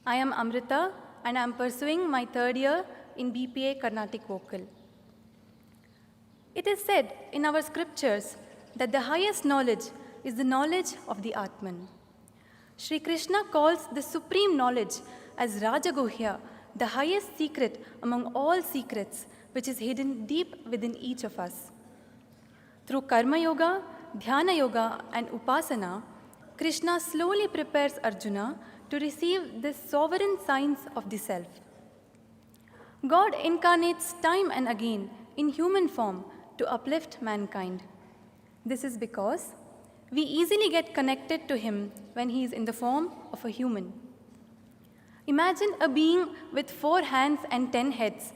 I am Amrita and I am pursuing my third year in BPA Carnatic Vocal. It is said in our scriptures that the highest knowledge is the knowledge of the Atman. Sri Krishna calls the supreme knowledge as Rajaguhya, the highest secret among all secrets, which is hidden deep within each of us. Through Karma Yoga, Dhyana Yoga, and Upasana, Krishna slowly prepares Arjuna to receive the sovereign science of the self. God incarnates time and again in human form to uplift mankind. This is because we easily get connected to Him when He is in the form of a human. Imagine a being with 4 hands and 10 heads.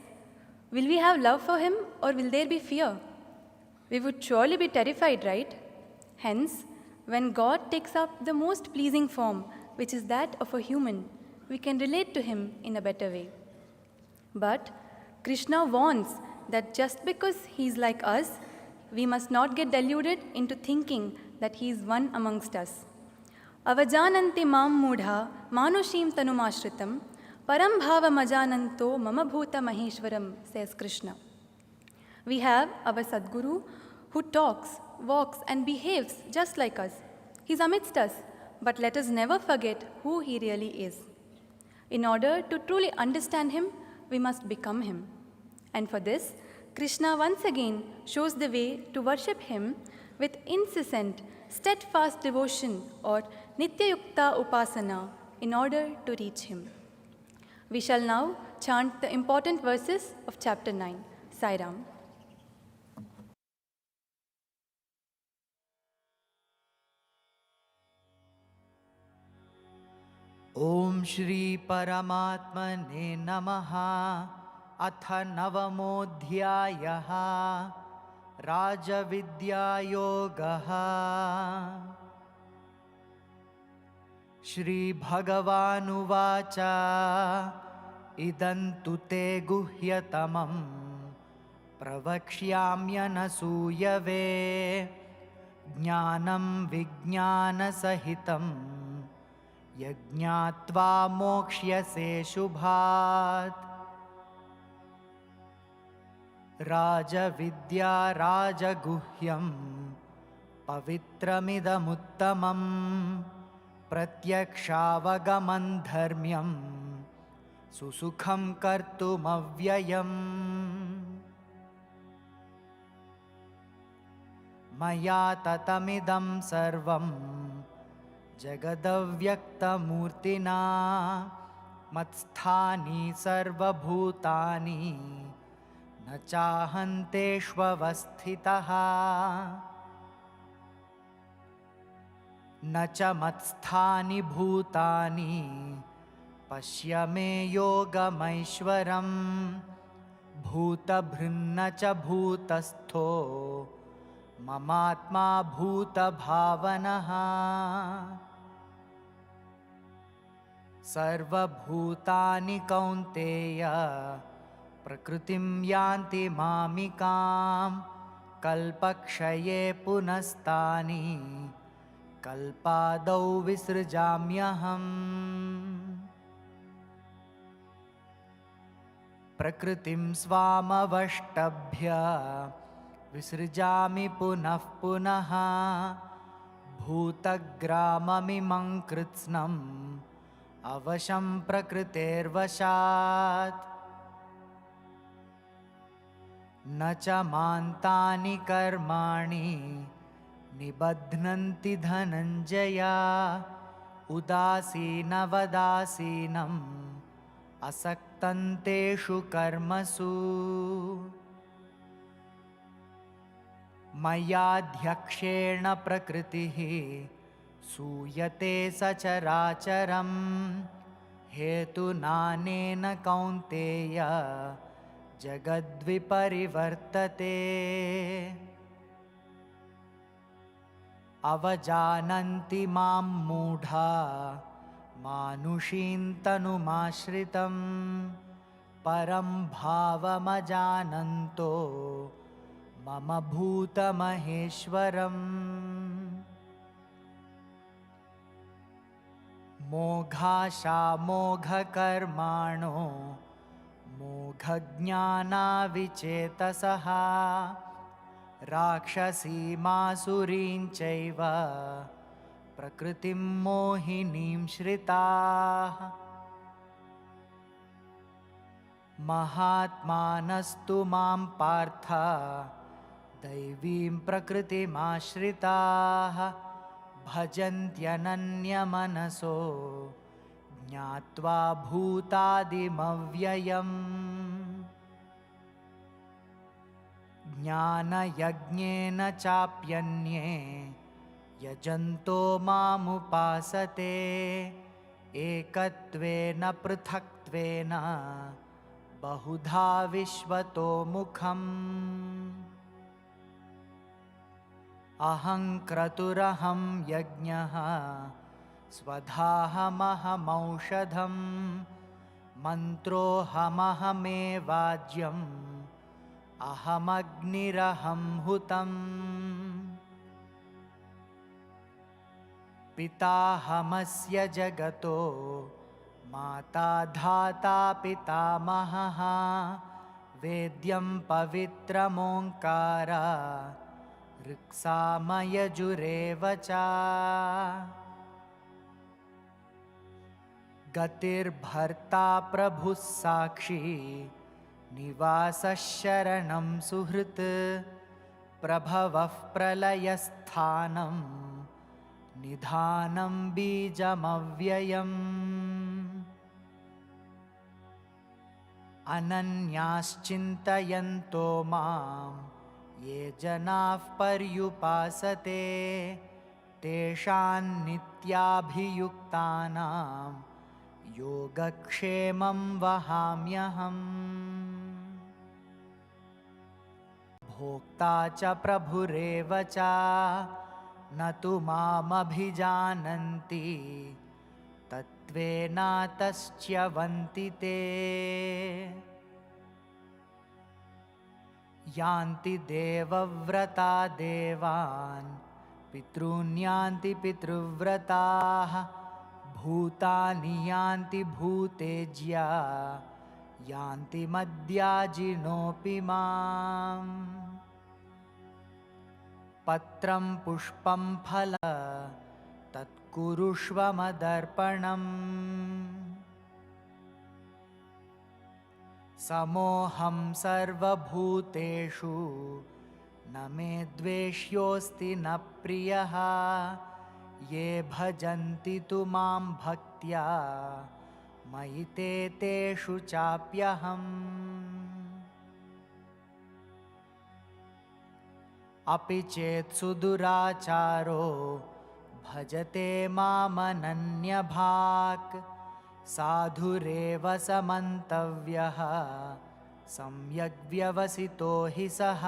Will we have love for Him or will there be fear? We would surely be terrified, right? Hence, when God takes up the most pleasing form, which is that of a human, we can relate to Him in a better way. But Krishna warns that just because He is like us, we must not get deluded into thinking that He is one amongst us. Avajananti mam mudha manushim tanumashritam param bhava majananto mama bhuta maheshwaram, says Krishna. We have our Sadguru who talks, walks and behaves just like us. He's amidst us, but let us never forget who He really is. In order to truly understand Him, we must become Him. And for this, Krishna once again shows the way to worship Him with incessant, steadfast devotion or Nityayukta Upasana in order to reach Him. We shall now chant the important verses of chapter 9. Sai Ram. Om Shri Paramatmane Namaha Atha Navamodhyayaha Raja Vidya Yogaha Shri Bhagavanu Vacha Idantu Te Guhyatamam Pravakshyamyanasuyave Jnanam Vijnana Sahitam Yajñātvā mokṣyase shubhāt Raja Vidya Raja Guhyam Pavitramidamuttamam Pratyakshāvagaman dharmyam Susukham kartumavyayam Maya tatamidam sarvam Jagadavyaktamurtina Matsthani sarvabhutani Nachahanteshvavasthitaha Nacha matsthani bhutani Pashyame yogamaishwaram Bhutabhrinnacha bhutastho Mamatma bhuta bhavanaha Sarva bhutani kaunteya Prakritim yanti mamikam Kalpakshaye punastani Kalpadau visrjamyaham Prakritim svamavashtabhya Visrjami punah punaha Bhutagramamimam kritsnam Avasham prakritervashat Nacha mantani karmani Nibadhnanti dhananjaya Udasina vadasinam Asaktanteshu karmasu Mayadhyakshena prakritihi Suyate sacharacharam Hetunanena kaunteya Jagadviparivartate Avajananti mam mudha Manushintanumashritam Param bhavamajananto Mama bhuta maheshwaram मोघाशामोघकर्माणो मोघज्ञानाविचेतसः राक्षसीमासुरीं चैव प्रकृतिं मोहिनीं श्रिताः महात्मानस्तु मां पार्थ दैवीं प्रकृतिमाश्रिताः भजन्त्यनन्यमनसो ज्ञात्वा भूतादिमव्ययम् ज्ञानयज्ञेन चाप्यन्ये यजन्तो मामुपासते एकत्वेन पृथक्त्वेन बहुधा विश्वतो मुखम् अहं क्रतुरहं यज्ञः स्वधाहमहमौषधम् मन्त्रोऽहमहमेवाज्यम् अहमग्निरहं हुतम् पिताहमस्य जगतो माता धाता पितामहः वेद्यं पवित्रमोङ्कार ऋक्सामयजुरेव च गतिर्भर्ता प्रभुः साक्षी निवासः शरणं सुहृत् प्रभवः प्रलयस्थानं निधानं बीजमव्ययम् अनन्याश्चिन्तयन्तो मां ये जनाः पर्युपासते तेषां नित्याभियुक्तानां योगक्षेमं वहाम्यहम् भोक्ता च प्रभुरेव च न तु मामभिजानन्ति तत्त्वेनातश्च्यवन्ति ते यान्ति देवव्रता देवान् पितॄन् यान्ति पितृव्रताः भूतानि यान्ति भूतेज्या यान्ति मद्याजिनोऽपि माम् पत्रं पुष्पं फलं तत्कुरुष्व मदर्पणम् समोऽहं सर्वभूतेषु न मे द्वेष्योऽस्ति न प्रियः ये भजन्ति तु मां भक्त्या मयि ते तेषु चाप्यहम् अपि चेत् सुदुराचारो भजते मामनन्यभाक् साधुरेव समन्तव्यः सम्यग्व्यवसितो हि सः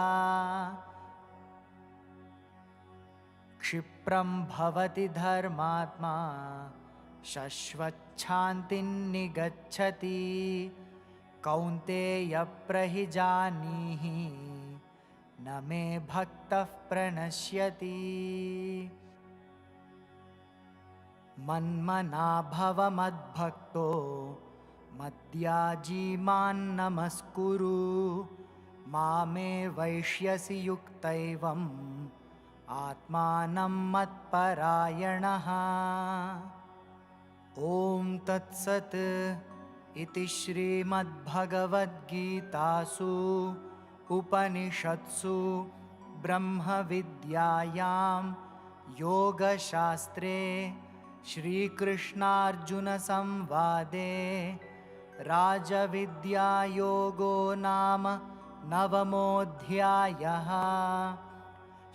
क्षिप्रं भवति धर्मात्मा शश्वच्छान्तिं निगच्छति कौन्तेय प्रहिजानीहि न मे भक्तः प्रणश्यति मन्मना भव मद्भक्तो मद्याजी मान्नमस्कुरु मामे वैष्यसि युक्तैवम् आत्मानं मत्परायणः ॐ तत्सत् इति श्रीमद्भगवद्गीतासु उपनिषत्सु ब्रह्मविद्यायां योगशास्त्रे श्रीकृष्णार्जुनसंवादे राजविद्यायोगो नाम नवमोऽध्यायः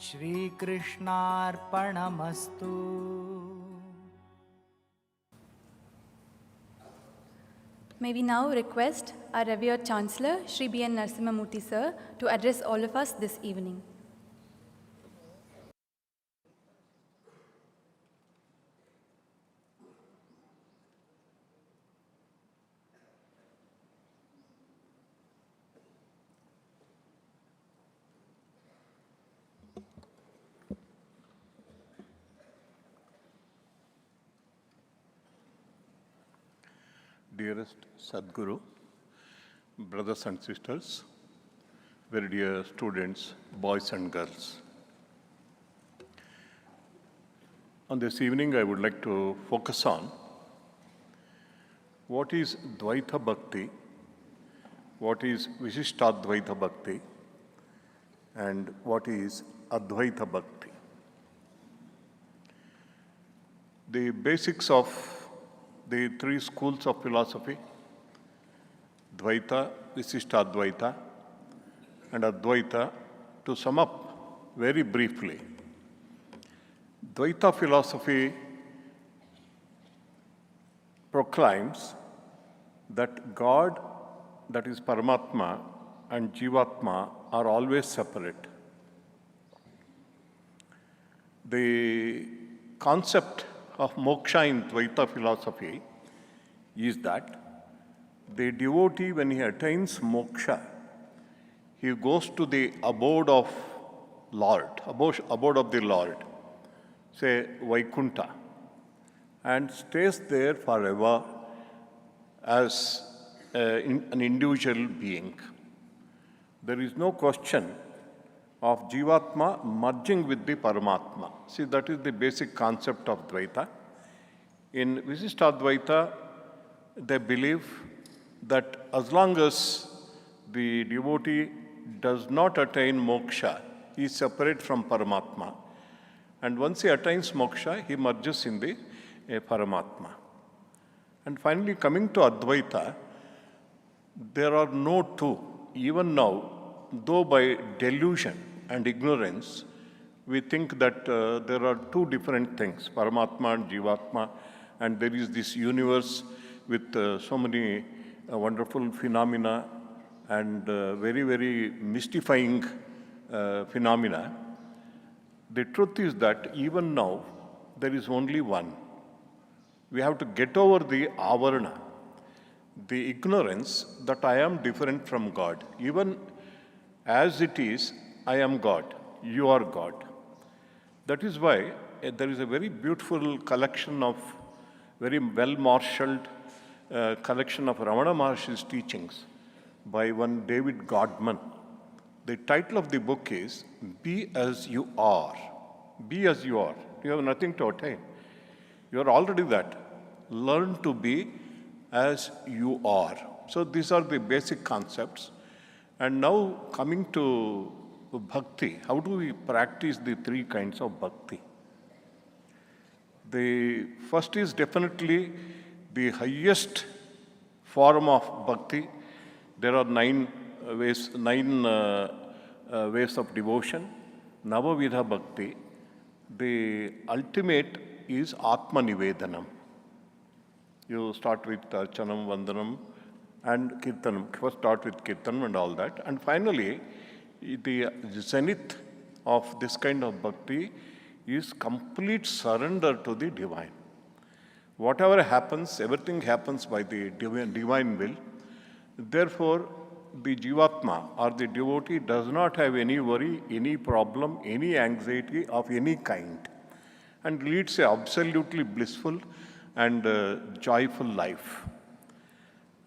श्रीकृष्णार्पणमस्तु। May we now request our revered Chancellor, Sri B.N. Narasimhamurthy Sir, to address all of us this evening. Dearest Sadguru, brothers and sisters, very dear students, boys and girls. On this evening, I would like to focus on what is Dvaita Bhakti, what is Vishishtadvaita Bhakti, and what is Advaita Bhakti. The basics of the three schools of philosophy, Dvaita, Vishishtadvaita, and Advaita, to sum up very briefly. Dvaita philosophy proclaims that God, that is Paramatma, and Jivatma are always separate. The concept of moksha in Dvaita philosophy is that the devotee, when he attains moksha, he goes to the abode of the Lord, say Vaikunta, and stays there forever as an individual being. There is no question of Jivatma merging with the Paramatma. See, that is the basic concept of Dvaita. In Vishishtadvaita, they believe that as long as the devotee does not attain moksha, he is separate from Paramatma. And once he attains moksha, he merges in the Paramatma. And finally, coming to Advaita, there are no two. Even now, though by delusion and ignorance, we think that there are two different things, Paramatma and Jivatma, and there is this universe with so many wonderful phenomena and very, very mystifying phenomena. The truth is that even now, there is only one. We have to get over the avarana, the ignorance that I am different from God. Even as it is, I am God, you are God. That is why there is a very beautiful collection of, very well-marshaled collection of Ramana Maharshi's teachings by one David Godman. The title of the book is Be As You Are. Be as you are. You have nothing to attain. You are already that. Learn to be as you are. So these are the basic concepts. And now coming to Bhakti, how do we practice the three kinds of Bhakti? The first is definitely the highest form of Bhakti. There are nine ways of devotion. Navavidha Bhakti. The ultimate is Atma Nivedanam. You start with Archanam, Vandanam, and Kirtanam. First start with Kirtanam and all that. And finally, the zenith of this kind of bhakti is complete surrender to the divine. Whatever happens, everything happens by the divine will. Therefore, the Jivatma or the devotee does not have any worry, any problem, any anxiety of any kind, and leads an absolutely blissful and joyful life.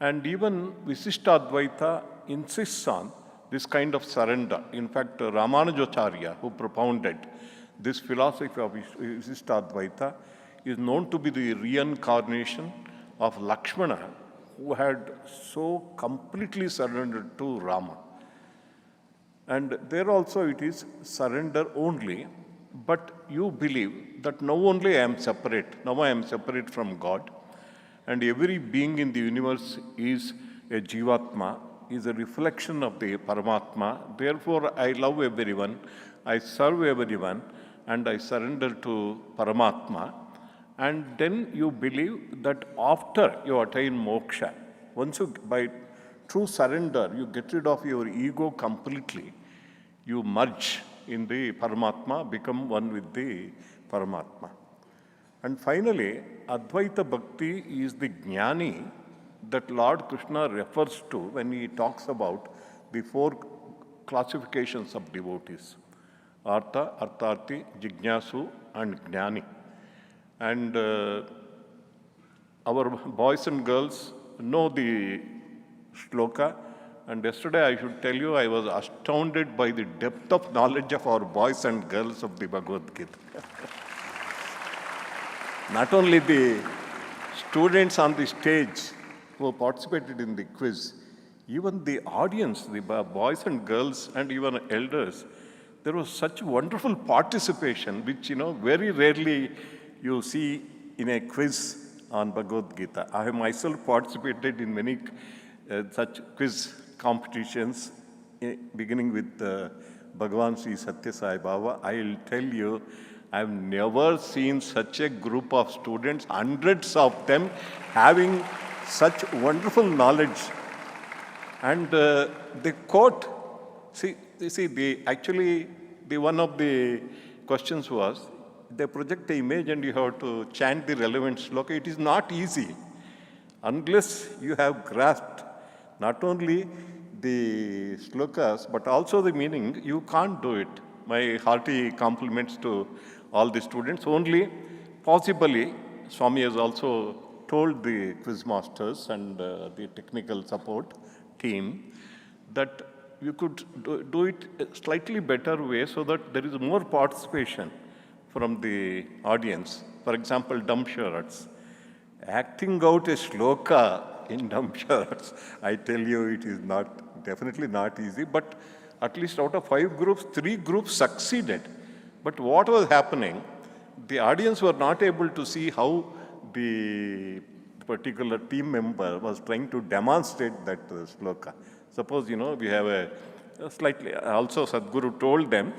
And even Vishishtadvaita insists on this kind of surrender. In fact, Ramanujacharya, who propounded this philosophy of Vishishtadvaita, is known to be the reincarnation of Lakshmana, who had so completely surrendered to Rama. And there also it is surrender only, but you believe that now only I am separate. Now I am separate from God. And every being in the universe is a Jivatma, is a reflection of the Paramatma. Therefore, I love everyone, I serve everyone, and I surrender to Paramatma. And then you believe that after you attain moksha, once you, by true surrender, you get rid of your ego completely, you merge in the Paramatma, become one with the Paramatma. And finally, Advaita Bhakti is the jnani that Lord Krishna refers to when he talks about the four classifications of devotees: Artha, Artharthi, Jignasu, and Jnani. And our boys and girls know the shloka. And yesterday, I should tell you, I was astounded by the depth of knowledge of our boys and girls of the Bhagavad Gita. Not only the students on the stage who participated in the quiz, even the audience, the boys and girls and even elders, there was such wonderful participation, which, very rarely you see in a quiz on Bhagavad Gita. I have myself participated in many such quiz competitions, beginning with Bhagavan Sri Sathya Sai Baba. I will tell you, I've never seen such a group of students, hundreds of them, having such wonderful knowledge. And the quote, one of the questions was, they project the image and you have to chant the relevant shloka. It is not easy unless you have grasped not only the shlokas but also the meaning. You can't do it. My hearty compliments to all the students. Only possibly, Swami has also told the quiz masters and the technical support team that you could do it a slightly better way so that there is more participation from the audience. For example, dumb charades. Acting out a shloka in dumb charades, I tell you, it is definitely not easy, but at least out of 5 groups, 3 groups succeeded. But what was happening, the audience were not able to see how the particular team member was trying to demonstrate that shloka. Suppose, we have a slightly, also Sadguru told them,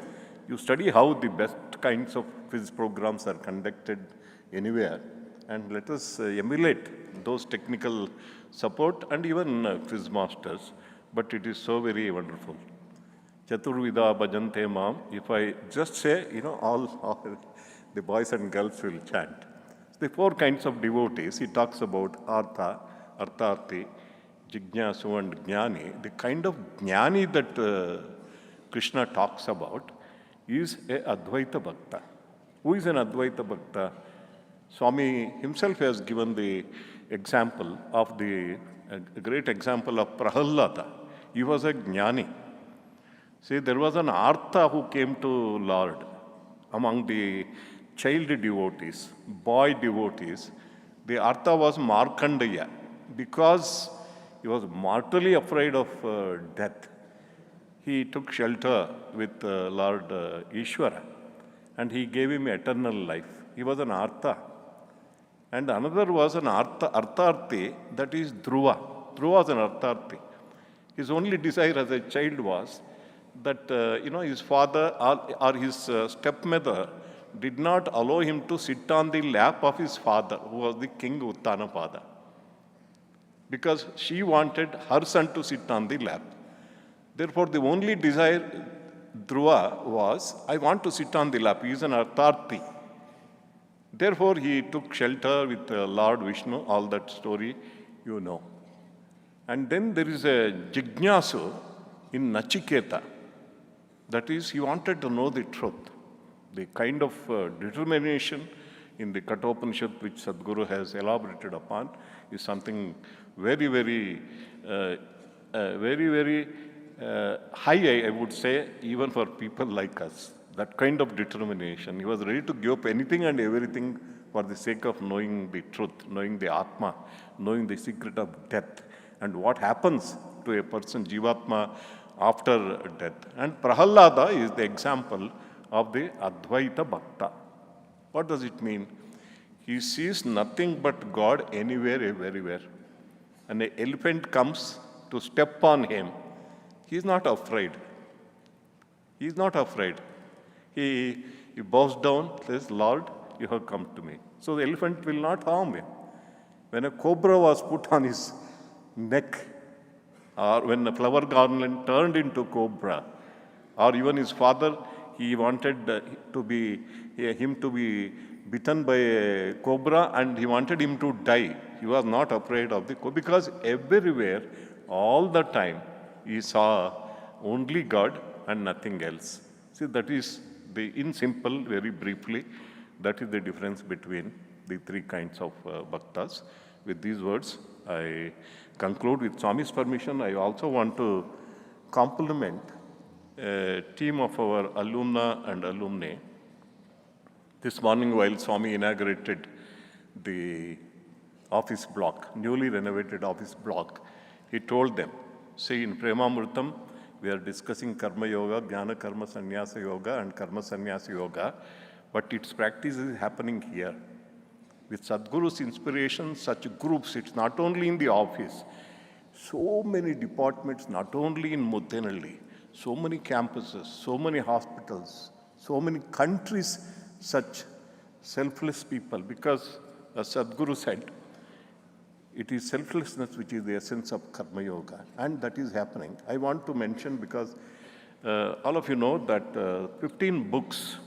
you study how the best kinds of quiz programs are conducted anywhere, and let us emulate those technical support and even quiz masters. But it is so very wonderful. Chaturvida bhajante mam. If I just say, all the boys and girls will chant. The 4 kinds of devotees, he talks about Artha, Artharthi, Jignasu and Jnani. The kind of Jnani that Krishna talks about is a Advaita Bhakta. Who is an Advaita Bhakta? Swami himself has given the example of a great example of Prahalada. He was a Jnani. See, there was an Artha who came to Lord among the child devotees, boy devotees. The Artha was Markandeya because he was mortally afraid of death. He took shelter with Lord Ishvara and he gave him eternal life. He was an Artha. And another was an Artharthi, that is Dhruva. Dhruva was an Artharthi. His only desire as a child was that his father or his stepmother did not allow him to sit on the lap of his father, who was the king Uttanapada, because she wanted her son to sit on the lap. Therefore, the only desire Dhruva was, I want to sit on the lap. He is an Artharthi. Therefore, he took shelter with Lord Vishnu, all that story you know. And then there is a Jignasu in Nachiketa. That is, he wanted to know the truth. The kind of determination in the Kathopanishad which Sadguru has elaborated upon is something very, very, very high, I would say, even for people like us. That kind of determination. He was ready to give up anything and everything for the sake of knowing the truth, knowing the Atma, knowing the secret of death, and what happens to a person, Jivatma, after death. And Prahalada is the example of the Advaita Bhakta. What does it mean? He sees nothing but God anywhere, everywhere. And an elephant comes to step on him. He is not afraid. He is not afraid. He bows down, says, Lord, you have come to me. So the elephant will not harm him. When a cobra was put on his neck, or when a flower garland turned into cobra, or even his father, he wanted him to be bitten by a cobra and he wanted him to die. He was not afraid of the cobra because everywhere, all the time, he saw only God and nothing else. See, that is in simple, very briefly, that is the difference between the 3 kinds of bhaktas. With these words, I conclude with Swami's permission. I also want to compliment a team of our alumna and alumni. This morning, while Swami inaugurated the office block, newly renovated office block, he told them, see, in Premamrutham, we are discussing Karma Yoga, Jnana Karma Sannyasa Yoga and Karma Sannyasa Yoga, but its practice is happening here. With Sadguru's inspiration, such groups, it's not only in the office, so many departments, not only in Muddenahalli, so many campuses, so many hospitals, so many countries, such selfless people, because as Sadguru said, it is selflessness which is the essence of Karma Yoga, and that is happening. I want to mention, because all of you know that 15 books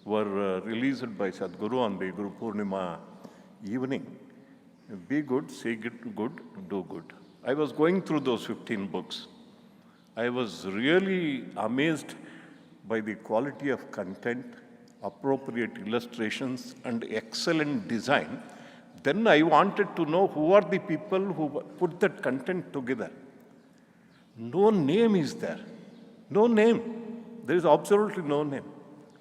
were released by Sadguru on the Guru Purnima evening. Be good, say good, do good. I was going through those 15 books. I was really amazed by the quality of content, appropriate illustrations, and excellent design. Then I wanted to know who are the people who put that content together. No name is there. No name. There is absolutely no name.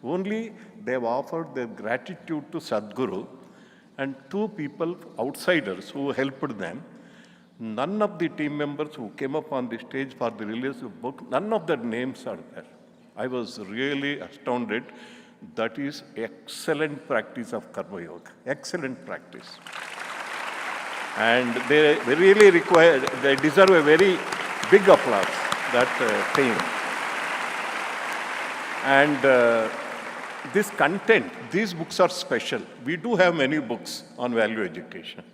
Only they have offered their gratitude to Sadguru and two people, outsiders, who helped them. None of the team members who came up on the stage for the release of book, none of their names are there. I was really astounded. That is excellent practice of Karma Yoga. Excellent practice. And they really they deserve a very big applause, that team. And this content, these books are special. We do have many books on value education.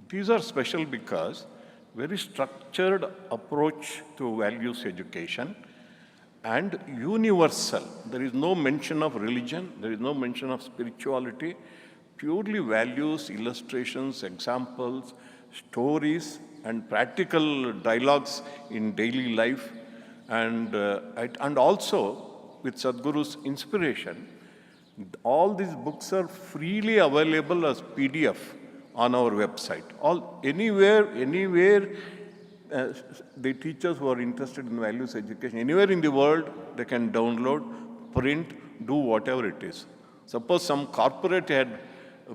These are special because very structured approach to values education and universal. There is no mention of religion, there is no mention of spirituality, purely values, illustrations, examples, stories, and practical dialogues in daily life. And also, with Sadguru's inspiration, all these books are freely available as PDF on our website. Anywhere, the teachers who are interested in values education, anywhere in the world, they can download, print, do whatever it is. Suppose some corporate had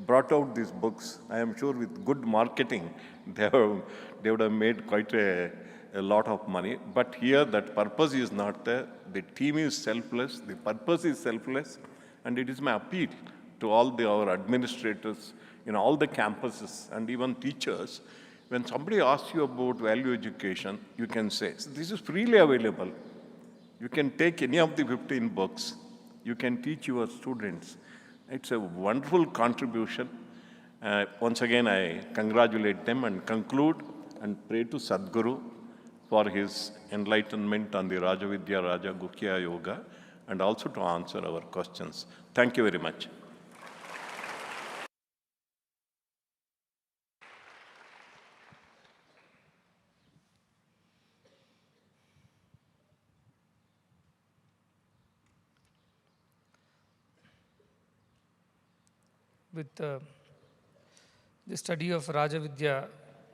brought out these books, I am sure with good marketing, they would have made quite a lot of money. But here, that purpose is not there. The team is selfless, the purpose is selfless, and it is my appeal to all our administrators in all the campuses and even teachers. When somebody asks you about value education, you can say, this is freely available. You can take any of the 15 books. You can teach your students. It's a wonderful contribution. Once again, I congratulate them and conclude and pray to Sadguru for his enlightenment on the Rajavidya Raja Guhya Yoga and also to answer our questions. Thank you very much. With the study of Rajavidya,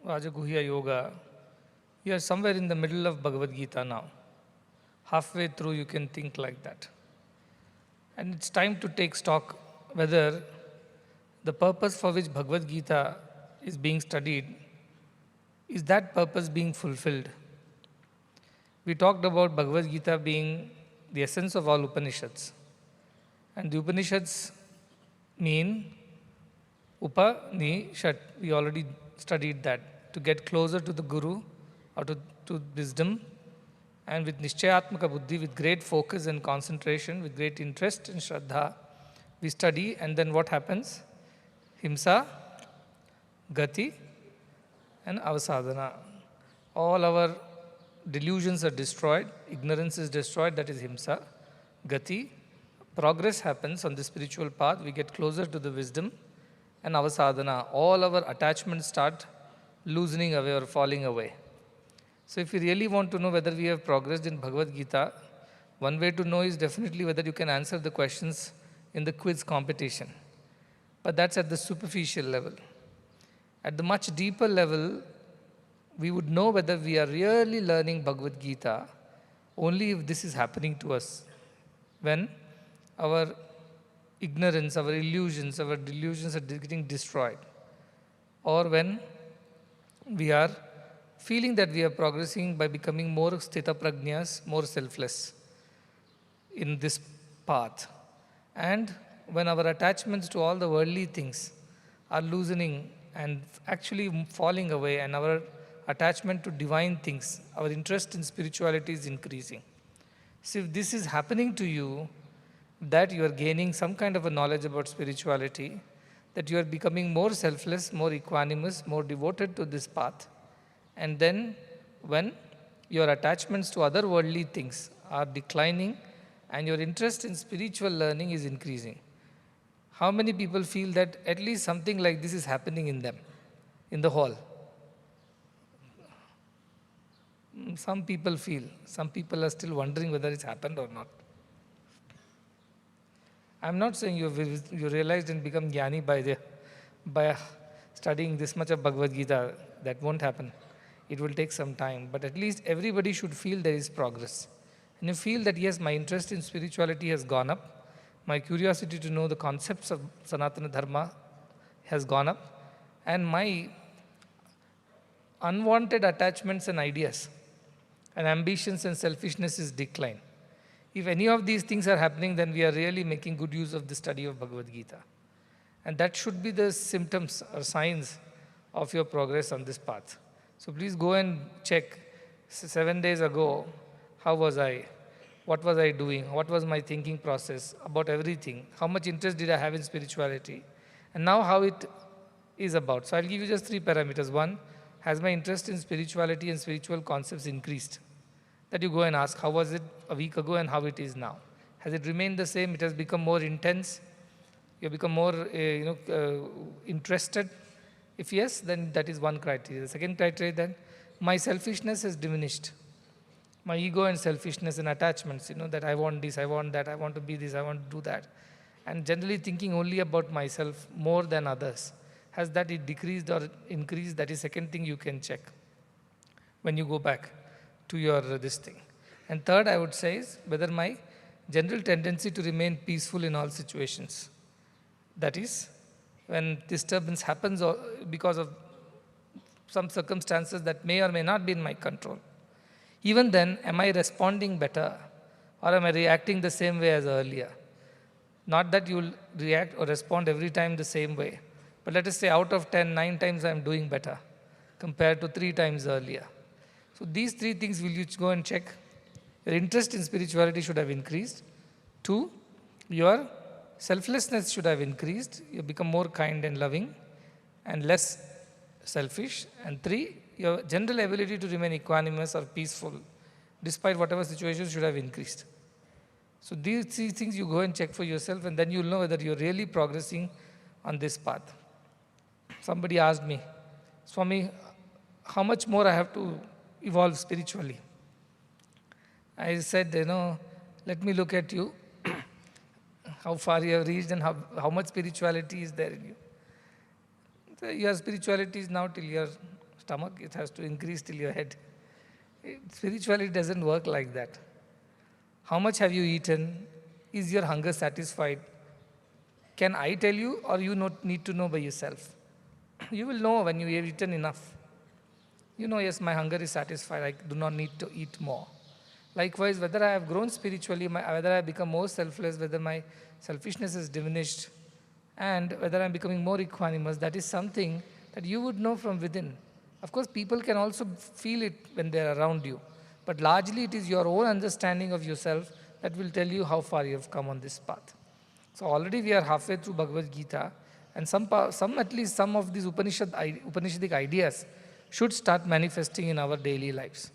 Rajaguhya Yoga, you are somewhere in the middle of Bhagavad Gita now. Halfway through, you can think like that. And it's time to take stock whether the purpose for which Bhagavad Gita is being studied, is that purpose being fulfilled? We talked about Bhagavad Gita being the essence of all Upanishads. And the Upanishads mean Upanishad. We already studied that. To get closer to the Guru or to wisdom, and with Nishchayatmaka Buddhi, with great focus and concentration, with great interest and Shraddha, we study, and then what happens? Himsa, Gati, and Avasadhana. All our delusions are destroyed, ignorance is destroyed, that is Himsa. Gati, progress happens on the spiritual path, we get closer to the wisdom, and Avasadhana. All our attachments start loosening away or falling away. So if you really want to know whether we have progressed in Bhagavad Gita, one way to know is definitely whether you can answer the questions in the quiz competition. But that's at the superficial level. At the much deeper level, we would know whether we are really learning Bhagavad Gita only if this is happening to us. When our ignorance, our illusions, our delusions are getting destroyed. Or when we are feeling that we are progressing by becoming more sthita prajnas, more selfless in this path. And when our attachments to all the worldly things are loosening and actually falling away, and our attachment to divine things, our interest in spirituality is increasing. So if this is happening to you, that you are gaining some kind of a knowledge about spirituality, that you are becoming more selfless, more equanimous, more devoted to this path. And then when your attachments to other worldly things are declining and your interest in spiritual learning is increasing. How many people feel that at least something like this is happening in them, in the hall? Some people feel. Some people are still wondering whether it's happened or not. I'm not saying you realized and become jnani by studying this much of Bhagavad Gita. That won't happen. It will take some time. But at least everybody should feel there is progress. And you feel that yes, my interest in spirituality has gone up. My curiosity to know the concepts of Sanathana Dharma has gone up. And my unwanted attachments and ideas and ambitions and selfishness is declined. If any of these things are happening, then we are really making good use of the study of Bhagavad Gita. And that should be the symptoms or signs of your progress on this path. So please go and check. 7 days ago, how was I? What was I doing? What was my thinking process about everything? How much interest did I have in spirituality? And now how it is about. So I'll give you just 3 parameters. 1, has my interest in spirituality and spiritual concepts increased? That you go and ask, how was it a week ago and how it is now? Has it remained the same? It has become more intense? You have become more interested? If yes, then that is one criteria. The second criteria, then, my selfishness has diminished. My ego and selfishness and attachments, that I want this, I want that, I want to be this, I want to do that. And generally thinking only about myself more than others. Has that it decreased or increased? That is second thing you can check when you go back to your this thing. And third, I would say, is whether my general tendency to remain peaceful in all situations. That is, when disturbance happens or because of some circumstances that may or may not be in my control. Even then, am I responding better or am I reacting the same way as earlier? Not that you will react or respond every time the same way, but let us say out of 10, 9 times I am doing better compared to 3 times earlier. So these 3 things will you go and check. Your interest in spirituality should have increased. 2, your selflessness should have increased. You become more kind and loving and less selfish. And 3, your general ability to remain equanimous or peaceful despite whatever situation should have increased. So these 3 things you go and check for yourself, and then you'll know whether you're really progressing on this path. Somebody asked me, Swami, how much more I have to evolve spiritually? I said, let me look at you, how far you have reached and how much spirituality is there in you. So your spirituality is now till your stomach, it has to increase till your head. Spirituality doesn't work like that. How much have you eaten? Is your hunger satisfied? Can I tell you, or you need to know by yourself? You will know when you have eaten enough. You know, yes, my hunger is satisfied, I do not need to eat more. Likewise, whether I have grown spiritually, whether I have become more selfless, whether my selfishness is diminished, and whether I am becoming more equanimous, that is something that you would know from within. Of course, people can also feel it when they are around you. But largely, it is your own understanding of yourself that will tell you how far you have come on this path. So already we are halfway through Bhagavad Gita, and at least some of these Upanishadic ideas should start manifesting in our daily lives.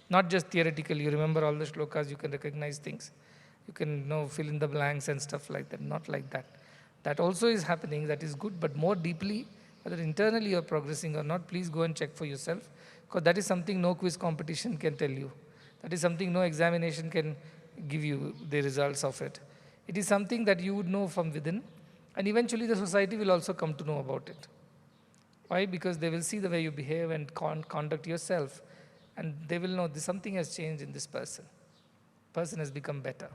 Not just theoretically, you remember all the shlokas, you can recognize things. You can fill in the blanks and stuff like that. Not like that. That also is happening, that is good, but more deeply, whether internally you are progressing or not, please go and check for yourself, because that is something no quiz competition can tell you. That is something no examination can give you the results of it. It is something that you would know from within, and eventually the society will also come to know about it. Why? Because they will see the way you behave and conduct yourself, and they will know something has changed in this person. Person has become better.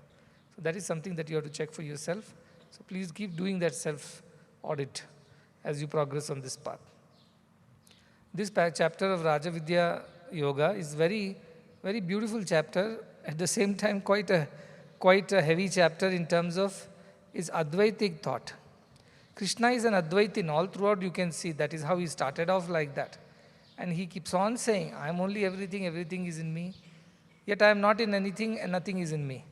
So that is something that you have to check for yourself. So please keep doing that self-audit as you progress on this path. This chapter of Raja Vidya Yoga is very, very beautiful chapter. At the same time, quite a heavy chapter in terms of its Advaitic thought. Krishna is an Advaitin. All throughout you can see that is how he started off like that. And he keeps on saying, I am only everything, everything is in me. Yet I am not in anything and nothing is in me.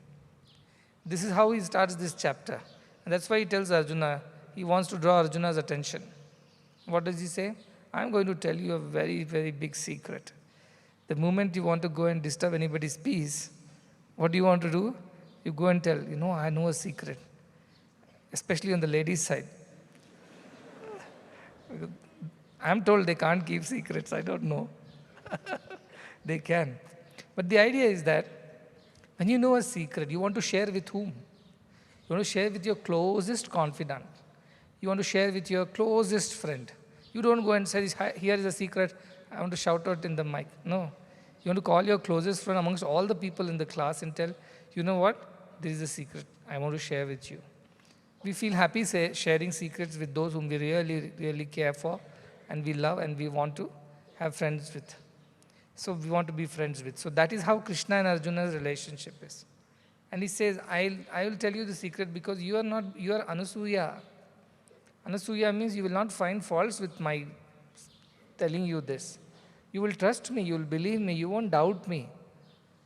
This is how he starts this chapter. And that's why he tells Arjuna, he wants to draw Arjuna's attention. What does he say? I am going to tell you a very, very big secret. The moment you want to go and disturb anybody's peace, what do you want to do? You go and tell, I know a secret. Especially on the ladies' side. I'm told they can't keep secrets. I don't know. They can. But the idea is that when you know a secret, you want to share with whom? You want to share with your closest confidant. You want to share with your closest friend. You don't go and say, here is a secret, I want to shout out in the mic. No. You want to call your closest friend amongst all the people in the class and tell, you know what? This is a secret I want to share with you. We feel happy sharing secrets with those whom we really, really care for and we love and we want to have friends with. So we want to be friends with. So that is how Krishna and Arjuna's relationship is. And he says, I will tell you the secret because you are Anasuya. Anasuya means you will not find faults with my telling you this. You will trust me, you will believe me, you won't doubt me.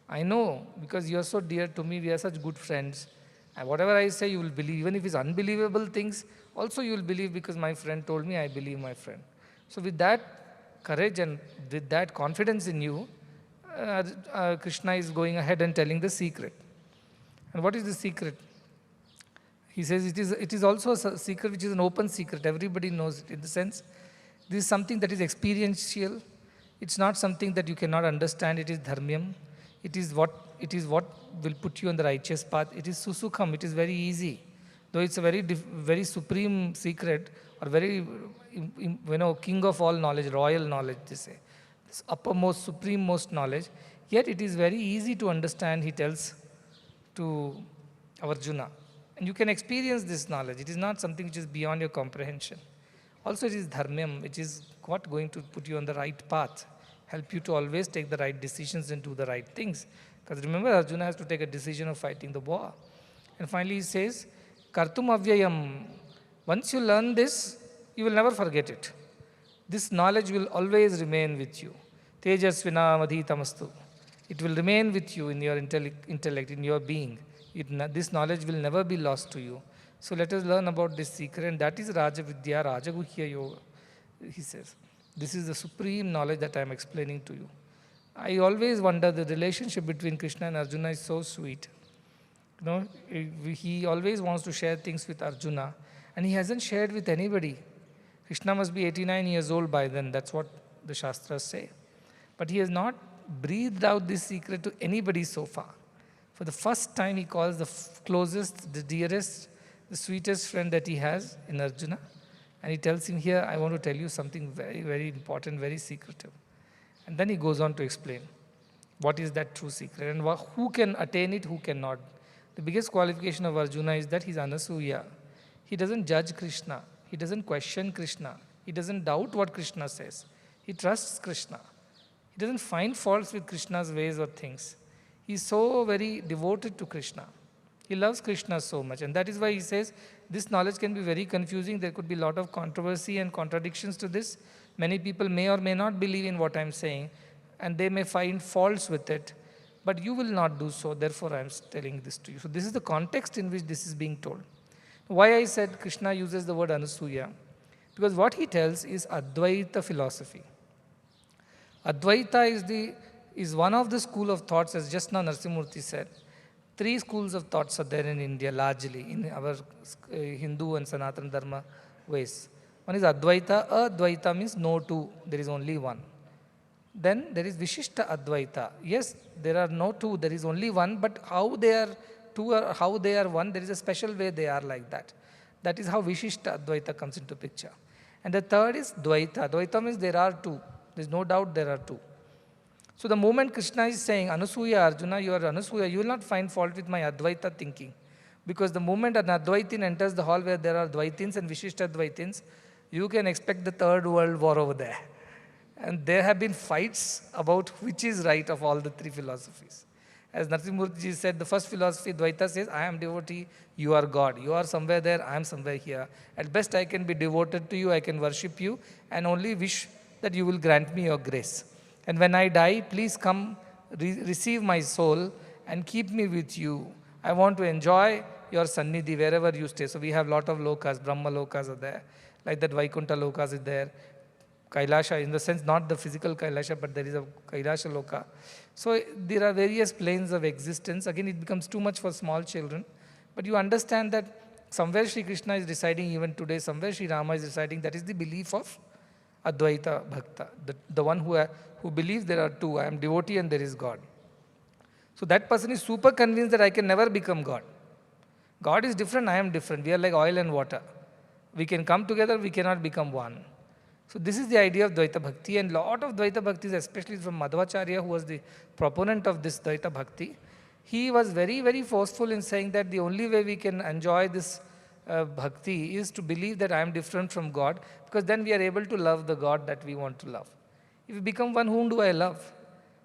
I know, because you are so dear to me, we are such good friends. And whatever I say, you will believe. Even if it's unbelievable things, also you will believe because my friend told me, I believe my friend. So with that courage and with that confidence in you, Krishna is going ahead and telling the secret. And what is the secret? He says it is also a secret which is an open secret. Everybody knows it. In the sense, this is something that is experiential. It's not something that you cannot understand. It is dharmyam. It is what will put you on the righteous path. It is susukham. It is very easy. Though it's a very supreme secret, or very, king of all knowledge, royal knowledge, they say. This uppermost, supreme-most knowledge. Yet it is very easy to understand, he tells to Arjuna. And you can experience this knowledge. It is not something which is beyond your comprehension. Also it is dharmyam, which is what going to put you on the right path, help you to always take the right decisions and do the right things. Because remember, Arjuna has to take a decision of fighting the war. And finally he says, Kartum avyayam. Once you learn this, you will never forget it. This knowledge will always remain with you. Tejasvina madhitamastu. It will remain with you in your intellect, in your being. This knowledge will never be lost to you. So let us learn about this secret, and that is Raja Vidya, Rajaguhya Yoga. He says, this is the supreme knowledge that I am explaining to you. I always wonder, the relationship between Krishna and Arjuna is so sweet. He always wants to share things with Arjuna, and he hasn't shared with anybody. Krishna must be 89 years old by then, that's what the Shastras say. But he has not breathed out this secret to anybody so far. For the first time, he calls the closest, the dearest, the sweetest friend that he has in Arjuna. And he tells him, here, I want to tell you something very, very important, very secretive. And then he goes on to explain what is that true secret and who can attain it, who cannot. The biggest qualification of Arjuna is that he's Anasuya. He doesn't judge Krishna. He doesn't question Krishna. He doesn't doubt what Krishna says. He trusts Krishna. He doesn't find faults with Krishna's ways or things. He's so very devoted to Krishna. He loves Krishna so much. And that is why he says, this knowledge can be very confusing. There could be a lot of controversy and contradictions to this. Many people may or may not believe in what I'm saying, and they may find faults with it. But you will not do so. Therefore, I'm telling this to you. So this is the context in which this is being told. Why I said Krishna uses the word Anasuya? Because what he tells is Advaita philosophy. Advaita is one of the school of thoughts, as just now Narasimhamurthy said. 3 schools of thoughts are there in India, largely, in our Hindu and Sanathana Dharma ways. One is Advaita. Advaita means no two, there is only one. Then there is Vishishta Advaita. Yes, there are no two, there is only one, but how they are two or how they are one, there is a special way they are like that. That is how Vishishta Advaita comes into picture. And the third is Dvaita. Dvaita means there are two. There is no doubt there are two. So the moment Krishna is saying, Anasuya, Arjuna, you are Anasuya, you will not find fault with my Advaita thinking. Because the moment an Advaitin enters the hall where there are Dvaitins and Vishishta Dvaitins, you can expect the third world war over there. And there have been fights about which is right of all the three philosophies. As Narasimhamurtiji said, the first philosophy, Dvaita, says, I am devotee, you are God. You are somewhere there, I am somewhere here. At best, I can be devoted to you, I can worship you, and only wish that you will grant me your grace. And when I die, please come receive my soul and keep me with you. I want to enjoy your Sannidhi wherever you stay. So we have lot of lokas, Brahma lokas are there, like that Vaikuntha lokas is there. Kailasha, in the sense, not the physical Kailasha, but there is a Kailasha loka. So there are various planes of existence. Again, it becomes too much for small children. But you understand that somewhere Sri Krishna is residing even today, somewhere Sri Rama is residing. That is the belief of Advaita Bhakta, the one who believes there are two. I am devotee and there is God. So that person is super convinced that I can never become God. God is different, I am different. We are like oil and water. We can come together, we cannot become one. So this is the idea of Dvaita Bhakti, and lot of Dvaita Bhaktis, especially from Madhvacharya, who was the proponent of this Dvaita Bhakti, he was very, very forceful in saying that the only way we can enjoy this Bhakti is to believe that I am different from God, because then we are able to love the God that we want to love. If we become one, whom do I love?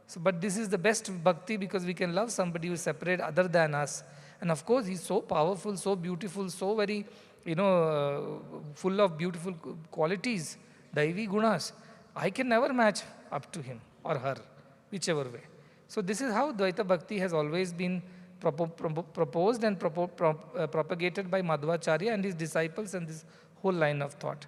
So, but this is the best Bhakti, because we can love somebody who is separate other than us. And of course, he's so powerful, so beautiful, so very, full of beautiful qualities. Daivi gunas, I can never match up to him or her, whichever way. So this is how Dvaita Bhakti has always been proposed and propagated by Madhvacharya and his disciples and this whole line of thought.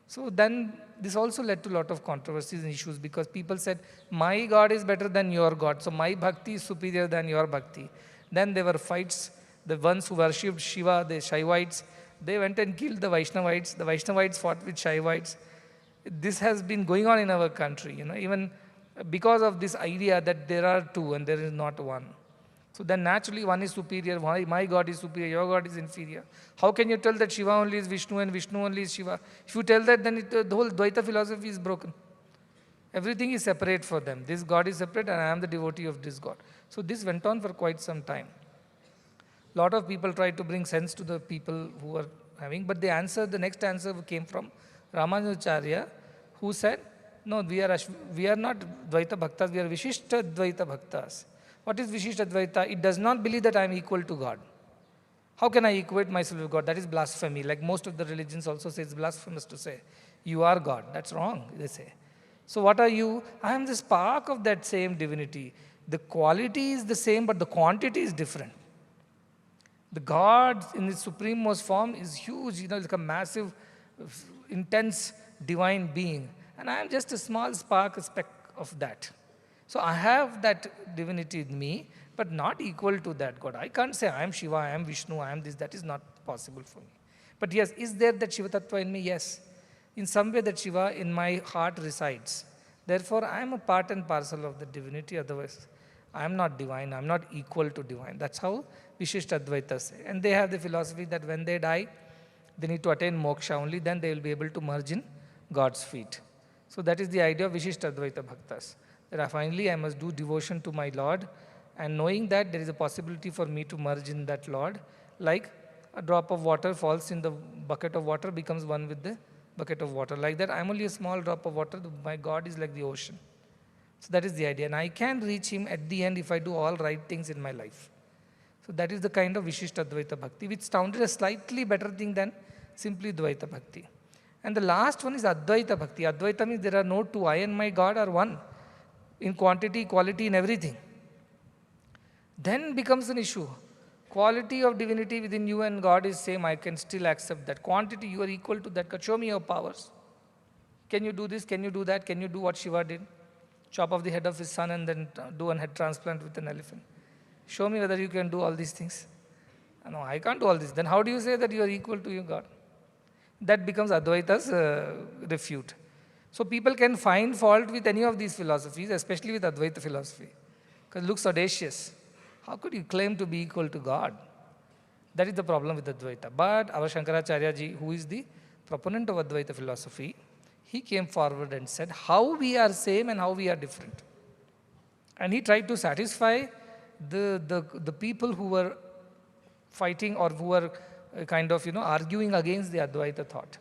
So then this also led to a lot of controversies and issues, because people said, my God is better than your God, so my Bhakti is superior than your Bhakti. Then there were fights. The ones who worshipped Shiva, the Shaivites, they went and killed the Vaishnavites. The Vaishnavites fought with Shaivites. This has been going on in our country, even because of this idea that there are two and there is not one. So then naturally one is superior, my God is superior, your God is inferior. How can you tell that Shiva only is Vishnu and Vishnu only is Shiva? If you tell that, then the whole Dvaita philosophy is broken. Everything is separate for them. This God is separate and I am the devotee of this God. So this went on for quite some time. Lot of people tried to bring sense to the people who were having, but the next answer came from Ramanujacharya, who said, no, we are not Dvaita Bhaktas, we are Vishishta Dvaita Bhaktas. What is Vishishta Dvaita? It does not believe that I am equal to God. How can I equate myself with God? That is blasphemy. Like most of the religions also say it's blasphemous to say, you are God. That's wrong, they say. So what are you? I am the spark of that same divinity. The quality is the same, but the quantity is different. The God in its supremost form is huge, like a massive, intense divine being. And I am just a small spark, a speck of that. So I have that divinity in me, but not equal to that God. I can't say I am Shiva, I am Vishnu, I am this. That is not possible for me. But yes, is there that Shiva Tattva in me? Yes. In some way that Shiva in my heart resides. Therefore, I am a part and parcel of the divinity. Otherwise, I am not divine. I am not equal to divine. That's how Vishishta Advaitas say. And they have the philosophy that when they die, they need to attain moksha. Only then they will be able to merge in God's feet. So that is the idea of Vishishta Advaita Bhaktas. That finally I must do devotion to my Lord, and knowing that there is a possibility for me to merge in that Lord, like a drop of water falls in the bucket of water, becomes one with the bucket of water. Like that, I am only a small drop of water. My God is like the ocean. So that is the idea. And I can reach Him at the end if I do all right things in my life. So that is the kind of Vishishta Advaita Bhakti, which sounded a slightly better thing than simply Dvaita Bhakti. And the last one is Advaita Bhakti. Advaita means there are no two. I and my God are one in quantity, quality, in everything. Then becomes an issue. Quality of divinity within you and God is same. I can still accept that. Quantity, you are equal to that. Show me your powers. Can you do this? Can you do that? Can you do what Shiva did? Chop off the head of his son and then do a head transplant with an elephant. Show me whether you can do all these things. No, I can't do all this. Then how do you say that you are equal to your God? That becomes Advaita's refute. So people can find fault with any of these philosophies, especially with Advaita philosophy, because it looks audacious. How could you claim to be equal to God? That is the problem with Advaita. But our Shankaracharya ji, who is the proponent of Advaita philosophy, he came forward and said how we are same and how we are different. And he tried to satisfy the people who were fighting or who were arguing against the Advaita thought.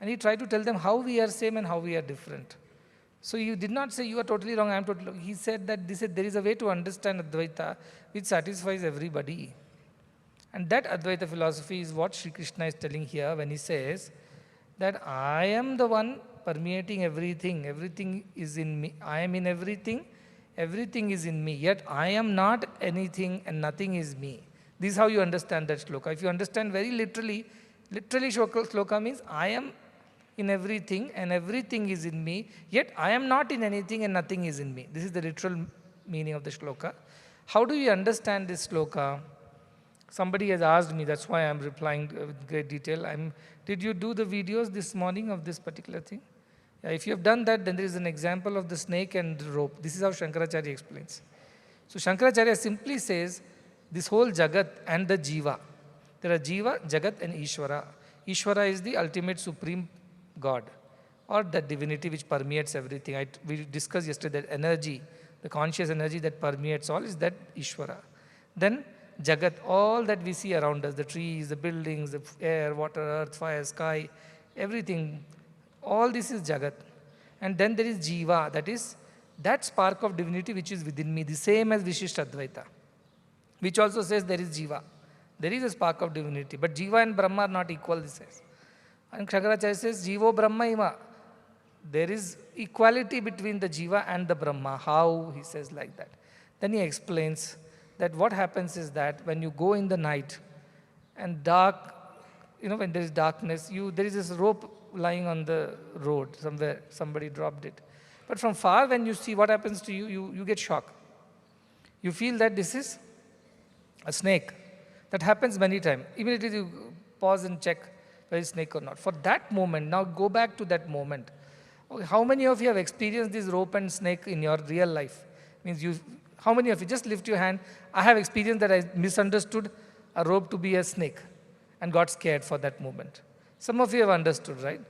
And he tried to tell them how we are same and how we are different. So you did not say you are totally wrong, I am totally wrong. He said that there is a way to understand Advaita which satisfies everybody. And that Advaita philosophy is what Sri Krishna is telling here when he says that I am the one permeating everything. Everything is in me. I am in everything. Everything is in me. Yet I am not anything and nothing is me. This is how you understand that shloka. If you understand very literally shloka means I am in everything and everything is in me, yet I am not in anything and nothing is in me. This is the literal meaning of the shloka. How do you understand this shloka? Somebody has asked me, that's why I am replying with great detail. Did you do the videos this morning of this particular thing? Yeah, if you have done that, then there is an example of the snake and the rope. This is how Shankaracharya explains. So Shankaracharya simply says, this whole Jagat and the Jiva. There are Jiva, Jagat and Ishvara. Ishvara is the ultimate supreme God or the divinity which permeates everything. We discussed yesterday that energy, the conscious energy that permeates all is that Ishvara. Then Jagat, all that we see around us, the trees, the buildings, the air, water, earth, fire, sky, everything, all this is Jagat. And then there is Jiva, that is that spark of divinity which is within me, the same as Vishishta Advaita, which also says there is Jiva. There is a spark of divinity, but Jiva and Brahma are not equal, this says. And Shankaracharya says, Jivo Brahma ima. There is equality between the Jiva and the Brahma. How? He says like that. Then he explains that what happens is that when you go in the night and dark, when there is darkness, there is this rope lying on the road somewhere, somebody dropped it. But from far when you see what happens to you, you get shocked. You feel that this is a snake. That happens many times. Immediately you pause and check whether it's snake or not. For that moment, now go back to that moment. Okay, how many of you have experienced this rope and snake in your real life? How many of you, just lift your hand. I have experienced that I misunderstood a rope to be a snake and got scared for that moment. Some of you have understood, right?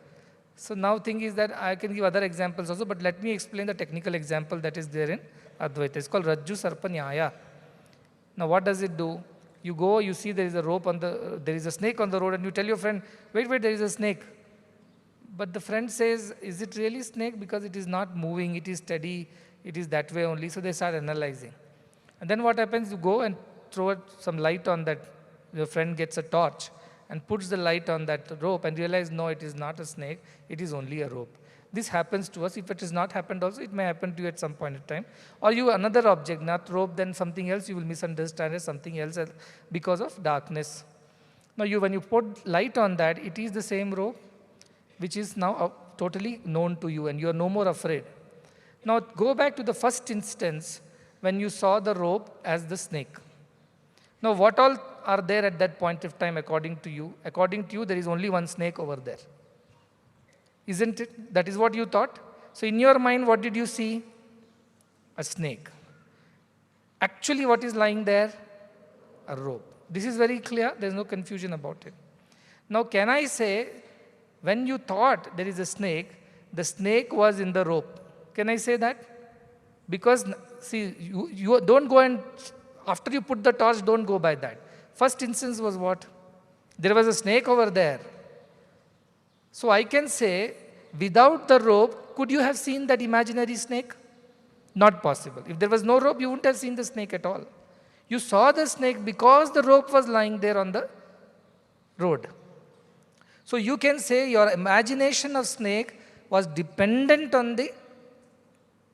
So now thing is that I can give other examples also, but let me explain the technical example that is there in Advaita. It's called Rajju Sarpa Nyaya. Now what does it do? You go, you see there is a rope there is a snake on the road and you tell your friend, wait, there is a snake. But the friend says, is it really snake? Because it is not moving, it is steady, it is that way only. So they start analyzing. And then what happens? You go and throw some light on that. Your friend gets a torch and puts the light on that rope and realize, no, it is not a snake, it is only a rope. This happens to us. If it has not happened also, it may happen to you at some point in time. Or you another object, not rope, then something else, you will misunderstand as something else because of darkness. Now when you put light on that, it is the same rope which is now totally known to you and you are no more afraid. Now go back to the first instance when you saw the rope as the snake. Now what all are there at that point of time according to you? According to you, there is only one snake over there. Isn't it? That is what you thought. So in your mind, what did you see? A snake. Actually, what is lying there? A rope. This is very clear. There is no confusion about it. Now, can I say, when you thought there is a snake, the snake was in the rope? Can I say that? Because, see, you don't go and, after you put the torch, don't go by that. First instance was what? There was a snake over there. So I can say, without the rope, could you have seen that imaginary snake? Not possible. If there was no rope, you wouldn't have seen the snake at all. You saw the snake because the rope was lying there on the road. So you can say your imagination of snake was dependent on the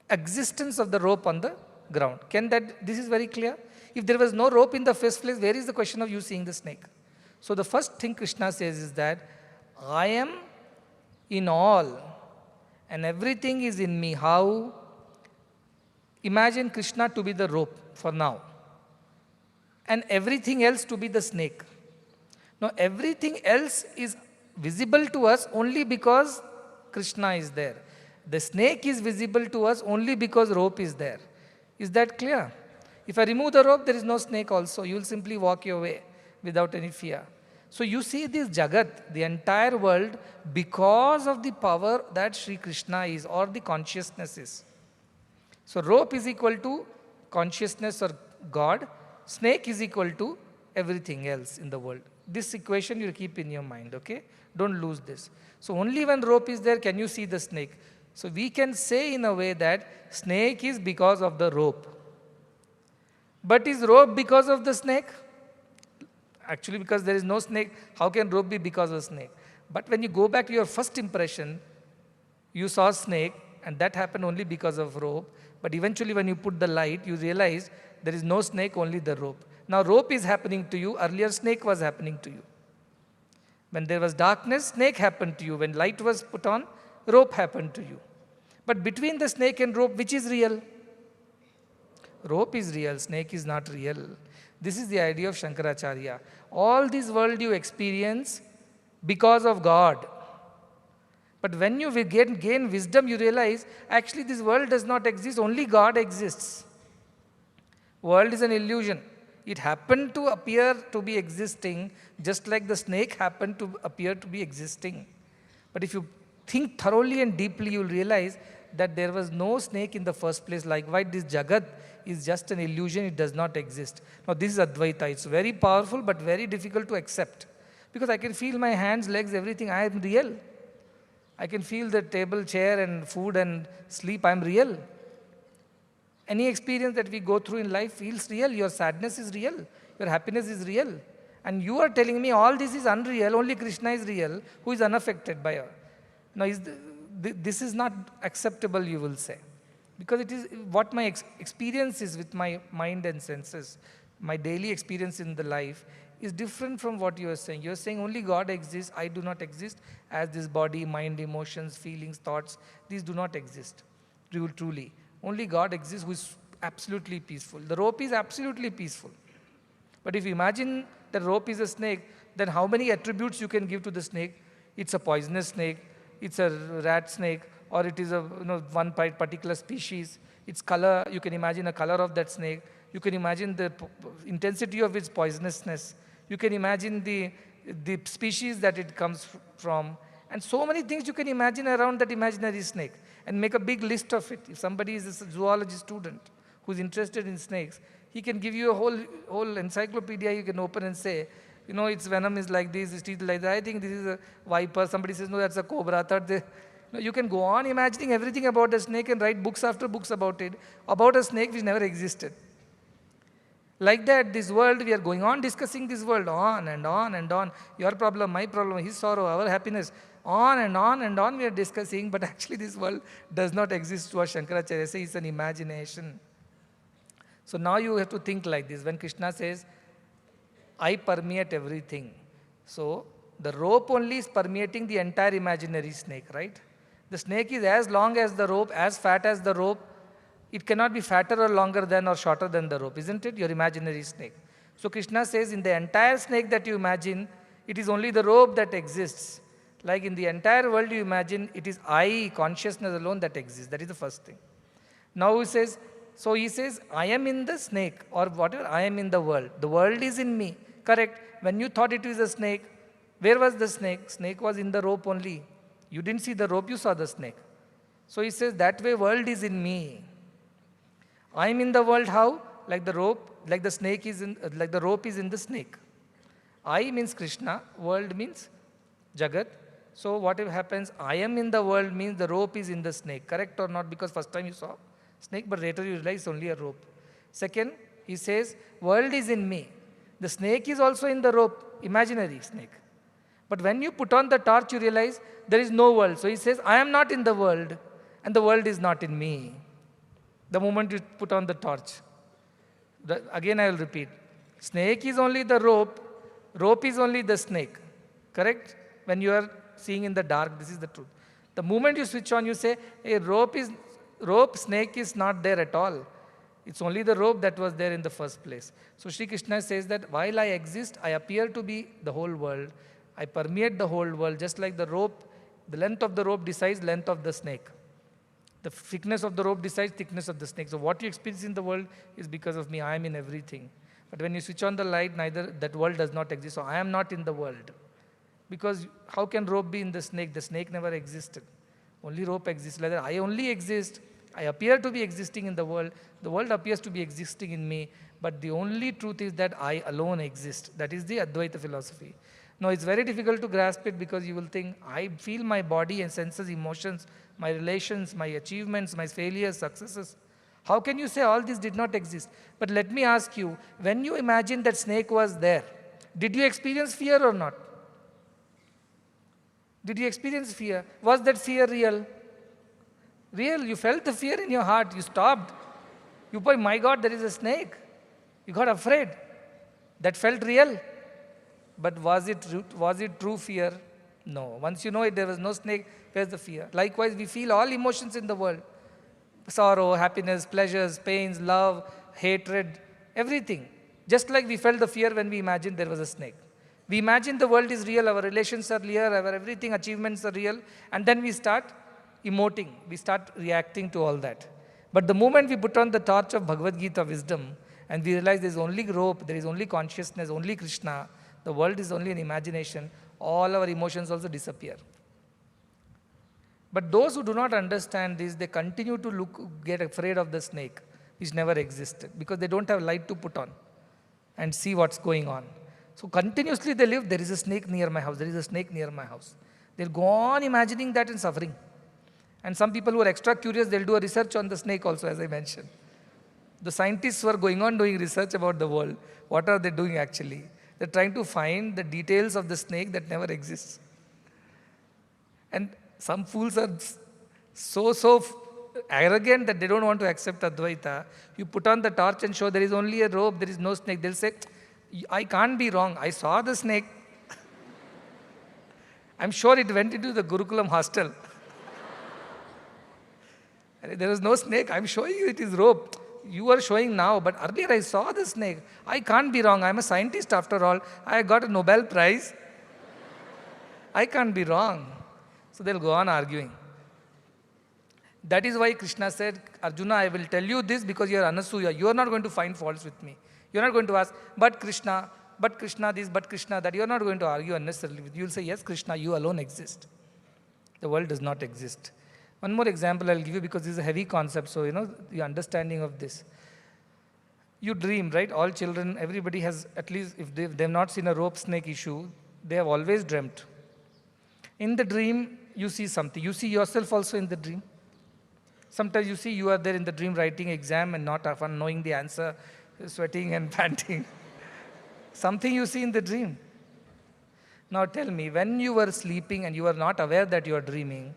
existence of the rope on the ground. This is very clear? If there was no rope in the first place, where is the question of you seeing the snake? So the first thing Krishna says is that I am in all and everything is in me. How? Imagine Krishna to be the rope for now and everything else to be the snake. Now everything else is visible to us only because Krishna is there. The snake is visible to us only because rope is there. Is that clear? If I remove the rope, there is no snake also. You will simply walk your way without any fear. So you see this Jagat, the entire world, because of the power that Sri Krishna is, or the consciousness is. So rope is equal to consciousness or God, snake is equal to everything else in the world. This equation you keep in your mind, okay? Don't lose this. So only when rope is there can you see the snake. So we can say in a way that snake is because of the rope. But is rope because of the snake? Actually, because there is no snake, how can rope be because of snake? But when you go back to your first impression, you saw snake, and that happened only because of rope. But eventually when you put the light, you realize there is no snake, only the rope. Now rope is happening to you, earlier snake was happening to you. When there was darkness, snake happened to you. When light was put on, rope happened to you. But between the snake and rope, which is real? Rope is real, snake is not real. This is the idea of Shankaracharya. All this world you experience because of God. But when you gain wisdom, you realize actually this world does not exist, only God exists. World is an illusion. It happened to appear to be existing, just like the snake happened to appear to be existing. But if you think thoroughly and deeply, you will realize that there was no snake in the first place. Likewise, this Jagat is just an illusion, it does not exist. Now this is Advaita. It's very powerful but very difficult to accept. Because I can feel my hands, legs, everything. I am real. I can feel the table, chair and food and sleep. I am real. Any experience that we go through in life feels real. Your sadness is real. Your happiness is real. And you are telling me all this is unreal, only Krishna is real, who is unaffected by it. Now this is not acceptable, you will say. Because it is what my experience is with my mind and senses. My daily experience in the life is different from what you are saying. You are saying only God exists, I do not exist, as this body, mind, emotions, feelings, thoughts, these do not exist. Truly. Only God exists who is absolutely peaceful. The rope is absolutely peaceful. But if you imagine the rope is a snake, then how many attributes you can give to the snake? It's a poisonous snake, it's a rat snake, or it is a one particular species. Its color, you can imagine a color of that snake. You can imagine the intensity of its poisonousness. You can imagine the species that it comes from. And so many things you can imagine around that imaginary snake and make a big list of it. If somebody is a zoology student who is interested in snakes, he can give you a whole encyclopedia you can open and say, its venom is like this, its teeth like that. I think this is a viper. Somebody says, no, that's a cobra. You can go on imagining everything about a snake and write books after books about it, about a snake which never existed. Like that, this world, we are going on discussing this world on and on and on. Your problem, my problem, his sorrow, our happiness. On and on and on we are discussing, but actually this world does not exist to us. Shankaracharya says it's an imagination. So now you have to think like this. When Krishna says, I permeate everything. So the rope only is permeating the entire imaginary snake, right? The snake is as long as the rope, as fat as the rope. It cannot be fatter or longer than or shorter than the rope, isn't it? Your imaginary snake. So Krishna says in the entire snake that you imagine, it is only the rope that exists. Like in the entire world you imagine, it is I, consciousness alone that exists. That is the first thing. Now he says, I am in the snake or whatever, I am in the world. The world is in me. Correct. When you thought it was a snake, where was the snake? Snake was in the rope only. You didn't see the rope, you saw the snake. So he says, that way world is in me. I am in the world how? Like the rope, like the snake is in, like the rope is in the snake. I means Krishna, world means Jagat. So whatever happens, I am in the world means the rope is in the snake. Correct or not? Because first time you saw snake, but later you realize it's only a rope. Second, he says, world is in me. The snake is also in the rope, imaginary snake. But when you put on the torch, you realize there is no world. So he says, I am not in the world, and the world is not in me. The moment you put on the torch. Again I will repeat. Snake is only the rope is only the snake. Correct? When you are seeing in the dark, this is the truth. The moment you switch on, you say, hey, snake is not there at all. It's only the rope that was there in the first place. So Sri Krishna says that while I exist, I appear to be the whole world. I permeate the whole world, just like the rope. The length of the rope decides length of the snake. The thickness of the rope decides thickness of the snake. So what you experience in the world is because of me. I am in everything. But when you switch on the light, neither that world does not exist. So I am not in the world. Because how can rope be in the snake? The snake never existed. Only rope exists. Rather, I only exist. I appear to be existing in the world. The world appears to be existing in me. But the only truth is that I alone exist. That is the Advaita philosophy. Now, it's very difficult to grasp it because you will think, I feel my body and senses, emotions, my relations, my achievements, my failures, successes. How can you say all this did not exist? But let me ask you, when you imagine that snake was there, did you experience fear or not? Did you experience fear? Was that fear real? Real. You felt the fear in your heart. You stopped. You thought, my God, there is a snake. You got afraid. That felt real. But was it true fear? No. Once you know it, there was no snake, where's the fear? Likewise, we feel all emotions in the world. Sorrow, happiness, pleasures, pains, love, hatred, everything. Just like we felt the fear when we imagined there was a snake. We imagine the world is real, our relations are real, our everything, achievements are real, and then we start emoting, we start reacting to all that. But the moment we put on the torch of Bhagavad Gita wisdom, and we realize there is only rope, there is only consciousness, only Krishna, the world is only an imagination, all our emotions also disappear. But those who do not understand this, they continue to get afraid of the snake, which never existed, because they don't have light to put on and see what's going on. So continuously they live, there is a snake near my house, there is a snake near my house. They'll go on imagining that and suffering. And some people who are extra curious, they'll do a research on the snake also, as I mentioned. The scientists who are going on doing research about the world, what are they doing actually? They're trying to find the details of the snake that never exists. And some fools are so arrogant that they don't want to accept Advaita. You put on the torch and show there is only a rope, there is no snake. They'll say, I can't be wrong. I saw the snake. I'm sure it went into the Gurukulam hostel. There was no snake. I'm showing you it is rope. You are showing now, but earlier I saw the snake. I can't be wrong. I'm a scientist after all. I got a Nobel Prize. I can't be wrong. So they'll go on arguing. That is why Krishna said, Arjuna, I will tell you this because you are Anasuya. You are not going to find faults with me. You are not going to ask, but Krishna this, but Krishna that. You are not going to argue unnecessarily with you. You will say, yes, Krishna, you alone exist. The world does not exist. One more example I'll give you because this is a heavy concept, so the understanding of this. You dream, right? All children, everybody has, at least if they've not seen a rope snake issue, they have always dreamt. In the dream, you see something. You see yourself also in the dream. Sometimes you see you are there in the dream writing exam and not often knowing the answer, sweating and panting. Something you see in the dream. Now tell me, when you were sleeping and you were not aware that you are dreaming,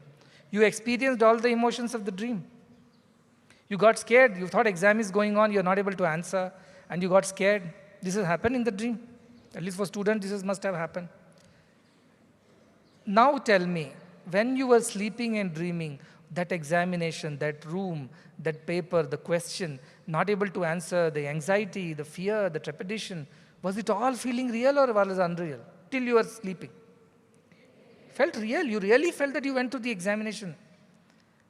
you experienced all the emotions of the dream. You got scared. You thought exam is going on. You're not able to answer. And you got scared. This has happened in the dream. At least for students, this must have happened. Now tell me, when you were sleeping and dreaming, that examination, that room, that paper, the question, not able to answer, the anxiety, the fear, the trepidation, was it all feeling real or was it unreal? Till you were sleeping. Felt real. You really felt that you went to the examination.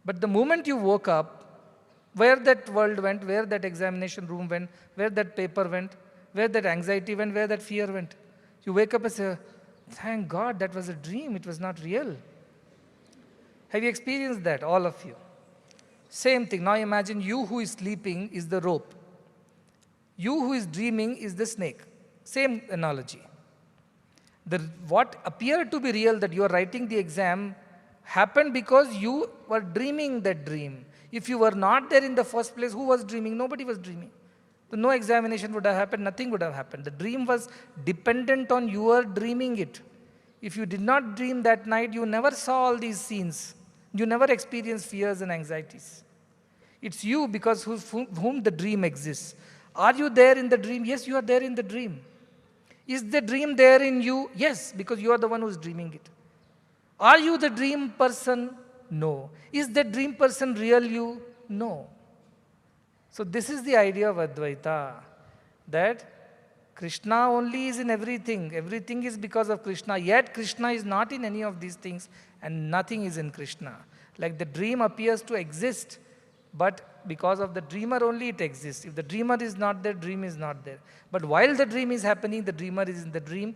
But the moment you woke up, where that world went, where that examination room went, where that paper went, where that anxiety went, where that fear went, you wake up and say, thank God that was a dream, it was not real. Have you experienced that, all of you? Same thing. Now imagine you who is sleeping is the rope. You who is dreaming is the snake. Same analogy. What appeared to be real, that you are writing the exam, happened because you were dreaming that dream. If you were not there in the first place, who was dreaming? Nobody was dreaming. So no examination would have happened, nothing would have happened. The dream was dependent on your dreaming it. If you did not dream that night, you never saw all these scenes. You never experienced fears and anxieties. It's you because whom the dream exists. Are you there in the dream? Yes, you are there in the dream. Is the dream there in you? Yes, because you are the one who is dreaming it. Are you the dream person? No. Is the dream person real you? No. So this is the idea of Advaita, that Krishna only is in everything. Everything is because of Krishna. Yet Krishna is not in any of these things and nothing is in Krishna. Like the dream appears to exist, but because of the dreamer only it exists. If the dreamer is not there, dream is not there. But while the dream is happening, the dreamer is in the dream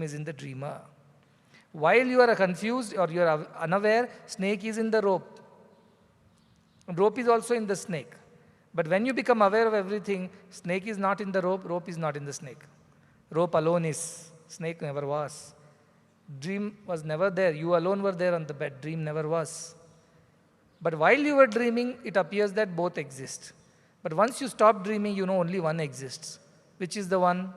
is in the dreamer. While you are confused or you are unaware, snake is in the rope. And rope is also in the snake. But when you become aware of everything, snake is not in the rope, rope is not in the snake. Rope alone is, snake never was. Dream was never there. You alone were there on the bed. Dream never was. But while you were dreaming, it appears that both exist. But once you stop dreaming, you know only one exists. Which is the one?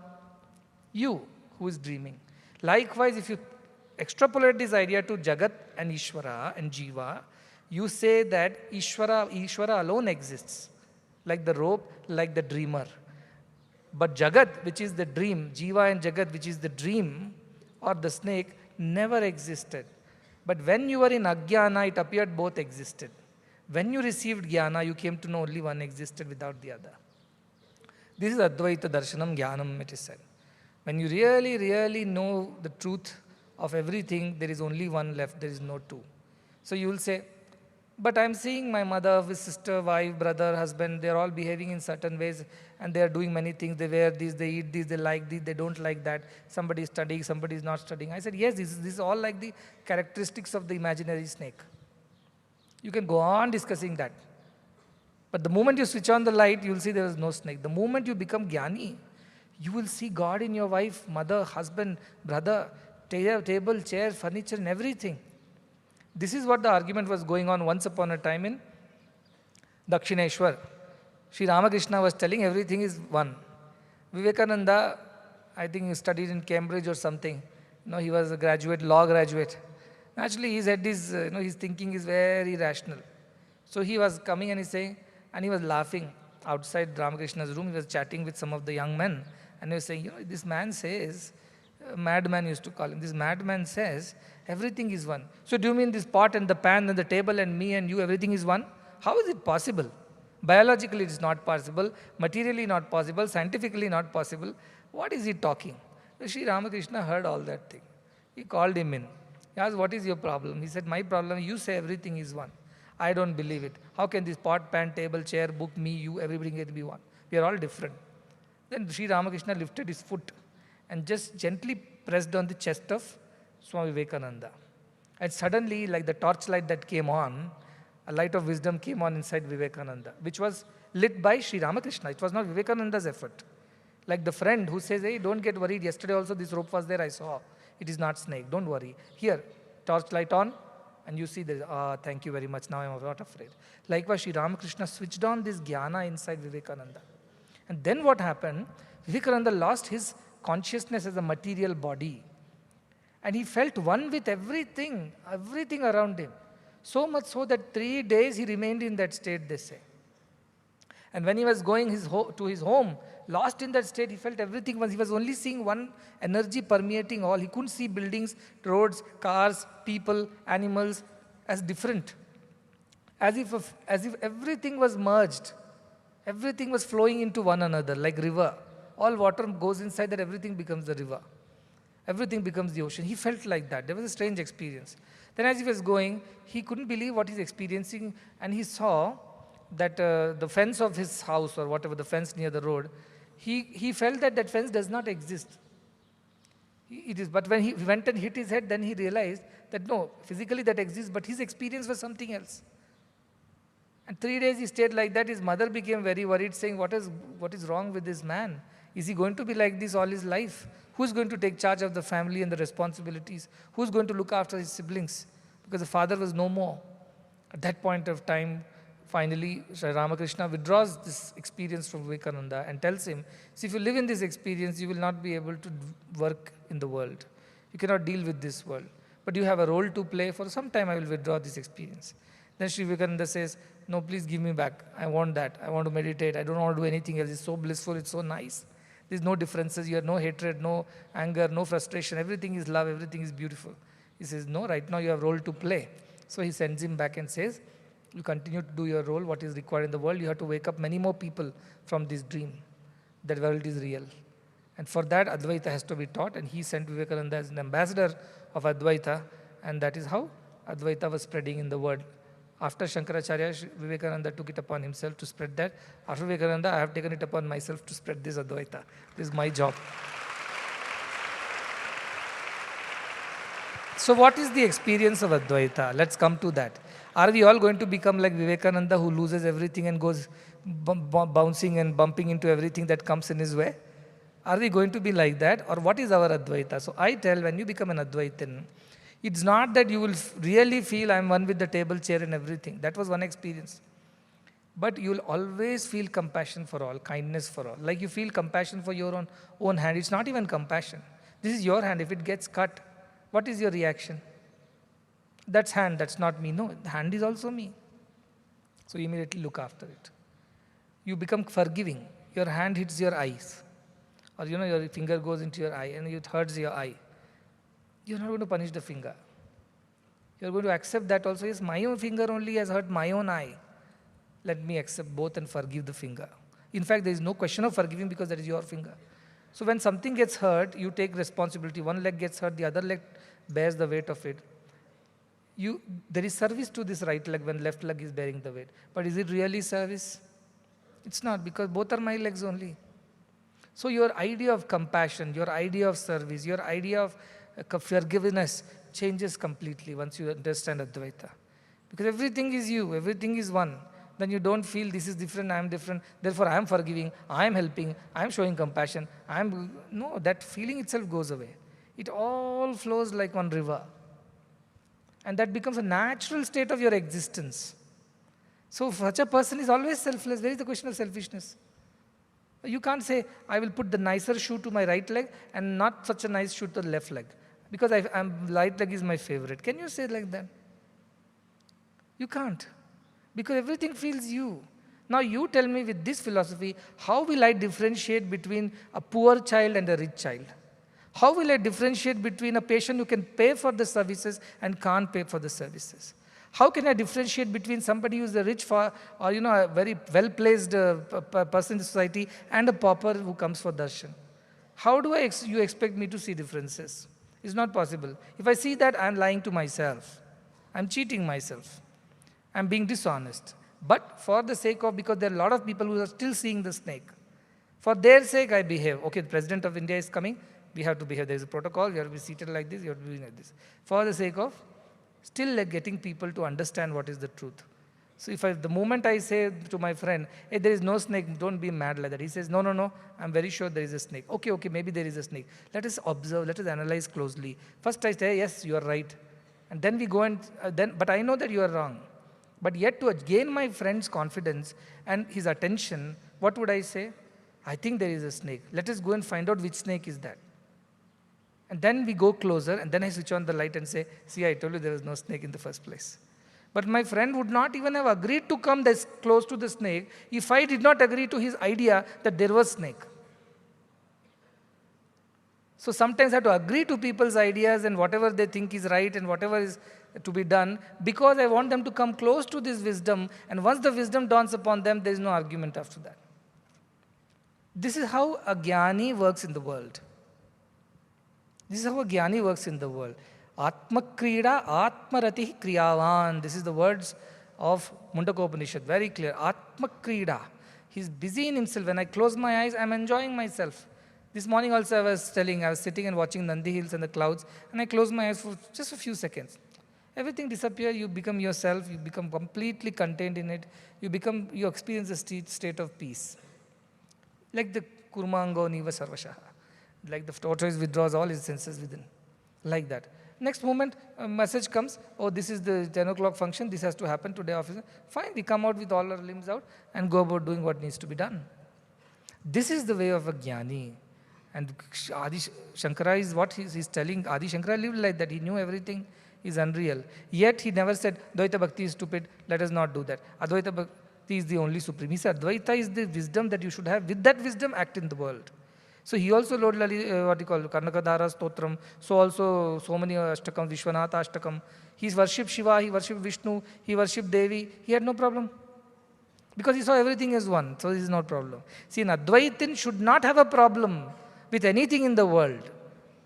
You, who is dreaming. Likewise, if you extrapolate this idea to Jagat and Ishvara and Jiva, you say that Ishvara alone exists. Like the rope, like the dreamer. But Jagat, which is the dream, Jiva and Jagat, which is the dream, or the snake, never existed. But when you were in Ajnana, it appeared both existed. When you received Jnana, you came to know only one existed without the other. This is Advaita Darshanam Jnanam, it is said. When you really, really know the truth of everything, there is only one left, there is no two. So you will say, but I am seeing my mother, his sister, wife, brother, husband, they are all behaving in certain ways and they are doing many things. They wear this, they eat this, they like this, they don't like that. Somebody is studying, somebody is not studying. I said, yes, this is all like the characteristics of the imaginary snake. You can go on discussing that. But the moment you switch on the light, you will see there is no snake. The moment you become jnani, you will see God in your wife, mother, husband, brother, table, chair, furniture, and everything. This is what the argument was going on once upon a time in Dakshineshwar. Sri Ramakrishna was telling everything is one. Vivekananda, I think he studied in Cambridge or something. He was a graduate, law graduate. Naturally, his head is, his thinking is very rational. So he was coming and he's saying, and he was laughing outside Ramakrishna's room. He was chatting with some of the young men. And he was saying, this man says, madman used to call him, this madman says, everything is one. So do you mean this pot and the pan and the table and me and you, everything is one? How is it possible? Biologically it is not possible, materially not possible, scientifically not possible. What is he talking? Sri Ramakrishna heard all that thing. He called him in. He asked, what is your problem? He said, my problem, you say everything is one. I don't believe it. How can this pot, pan, table, chair, book, me, you, everything can be one? We are all different. Then Sri Ramakrishna lifted his foot and just gently pressed on the chest of Swami Vivekananda. And suddenly, like the torchlight that came on, a light of wisdom came on inside Vivekananda, which was lit by Sri Ramakrishna. It was not Vivekananda's effort. Like the friend who says, hey, don't get worried. Yesterday also this rope was there, I saw. It is not snake. Don't worry. Here, torchlight on, and you see there, thank you very much. Now I am not afraid. Likewise, Sri Ramakrishna switched on this jnana inside Vivekananda. And then what happened? Vivekananda lost his consciousness as a material body. And he felt one with everything around him. So much so that 3 days he remained in that state, they say. And when he was going to his home, lost in that state, he felt everything he was only seeing one energy permeating all. He couldn't see buildings, roads, cars, people, animals as different. As if everything was merged. Everything was flowing into one another like river. All water goes inside that, everything becomes the river. Everything becomes the ocean. He felt like that. There was a strange experience. Then as he was going, he couldn't believe what he's experiencing, and he saw that the fence of his house, or whatever, the fence near the road, he felt that fence does not exist. It is, but when he went and hit his head, then he realized that no, physically that exists, but his experience was something else. And 3 days he stayed like that. His mother became very worried, saying, what is wrong with this man? Is he going to be like this all his life? Who's going to take charge of the family and the responsibilities? Who's going to look after his siblings? Because the father was no more. At that point of time, finally, Sri Ramakrishna withdraws this experience from Vivekananda and tells him, see, if you live in this experience, you will not be able to work in the world. You cannot deal with this world. But you have a role to play. For some time, I will withdraw this experience. Then Sri Vivekananda says, no, please give me back. I want that. I want to meditate. I don't want to do anything else. It's so blissful. It's so nice. There's no differences. You have no hatred, no anger, no frustration. Everything is love. Everything is beautiful. He says, no, right now you have a role to play. So he sends him back and says, you continue to do your role, what is required in the world. You have to wake up many more people from this dream. That world is real. And for that, Advaita has to be taught. And he sent Vivekananda as an ambassador of Advaita. And that is how Advaita was spreading in the world After Shankaracharya, Vivekananda took it upon himself to spread that. After Vivekananda, I have taken it upon myself to spread this Advaita. This is my job. So what is the experience of Advaita? Let's come to that. Are we all going to become like Vivekananda, who loses everything and goes bouncing and bumping into everything that comes in his way? Are we going to be like that? Or what is our Advaita? So I tell, when you become an Advaitin, it's not that you will really feel I'm one with the table, chair and everything. That was one experience. But you'll always feel compassion for all, kindness for all. Like you feel compassion for your own hand. It's not even compassion. This is your hand. If it gets cut, what is your reaction? That's hand, that's not me. No, the hand is also me. So you immediately look after it. You become forgiving. Your hand hits your eyes. Or your finger goes into your eye and it hurts your eye. You're not going to punish the finger. You're going to accept that also. Yes, my own finger only has hurt my own eye. Let me accept both and forgive the finger. In fact, there is no question of forgiving because that is your finger. So when something gets hurt, you take responsibility. One leg gets hurt, the other leg bears the weight of it. There is service to this right leg when left leg is bearing the weight. But is it really service? It's not, because both are my legs only. So your idea of compassion, your idea of service, your idea of forgiveness changes completely once you understand Advaita. Because everything is you, everything is one. Then you don't feel this is different, I am different, therefore I am forgiving, I am helping, I am showing compassion. No, that feeling itself goes away. It all flows like one river. And that becomes a natural state of your existence. So such a person is always selfless. Where is the question of selfishness? You can't say, I will put the nicer shoe to my right leg and not such a nice shoe to the left leg, because right leg is my favorite. Can you say like that? You can't. Because everything feels you. Now you tell me, with this philosophy, how will I differentiate between a poor child and a rich child? How will I differentiate between a patient who can pay for the services and can't pay for the services? How can I differentiate between somebody who is a rich or a very well-placed person in society and a pauper who comes for darshan? How do you expect me to see differences? It's not possible. If I see that, I'm lying to myself. I'm cheating myself. I'm being dishonest. But for the sake of, because there are a lot of people who are still seeing the snake, for their sake I behave. Okay, the President of India is coming, we have to behave. There is a protocol, you have to be seated like this, you have to be doing like this. For the sake of still getting people to understand what is the truth. So the moment I say to my friend, hey, there is no snake, don't be mad like that. He says, no, I'm very sure there is a snake. Okay, maybe there is a snake. Let us observe, let us analyze closely. First I say, yes, you are right. And then we go and, but I know that you are wrong. But yet to gain my friend's confidence and his attention, what would I say? I think there is a snake. Let us go and find out which snake is that. And then we go closer, and then I switch on the light and say, see, I told you there was no snake in the first place. But my friend would not even have agreed to come this close to the snake if I did not agree to his idea that there was snake. So sometimes I have to agree to people's ideas and whatever they think is right and whatever is to be done, because I want them to come close to this wisdom, and once the wisdom dawns upon them, there is no argument after that. This is how a jnani works in the world. This is how a jnani works in the world. Atma krida atmarati kriyavan. This is the words of Mundakopanishad, very clear. Atma krida. He's busy in himself. When I close my eyes, I'm enjoying myself. This morning also I was sitting and watching Nandi Hills and the clouds, and I closed my eyes for just a few seconds. Everything disappears, you become yourself, you become completely contained in it, you experience a state of peace. Like the kurmango niva sarvashaha. Like the tortoise withdraws all his senses within. Like that. Next moment, a message comes, oh, this is the 10 o'clock function, this has to happen today, officer. Fine, we come out with all our limbs out and go about doing what needs to be done. This is the way of a jnani. And Adi Shankara is what he's telling. Adi Shankara lived like that. He knew everything is unreal. Yet he never said, Advaita Bhakti is stupid, let us not do that. Advaita Bhakti is the only supreme. He said, Advaita is the wisdom that you should have. With that wisdom, act in the world. So he also wrote Karnakadhara Stotram, so many Ashtakam, Vishwanatha Ashtakam. He worshipped Shiva, he worshipped Vishnu, he worshipped Devi. He had no problem. Because he saw everything as one, so this is no problem. See, an Advaitin should not have a problem with anything in the world.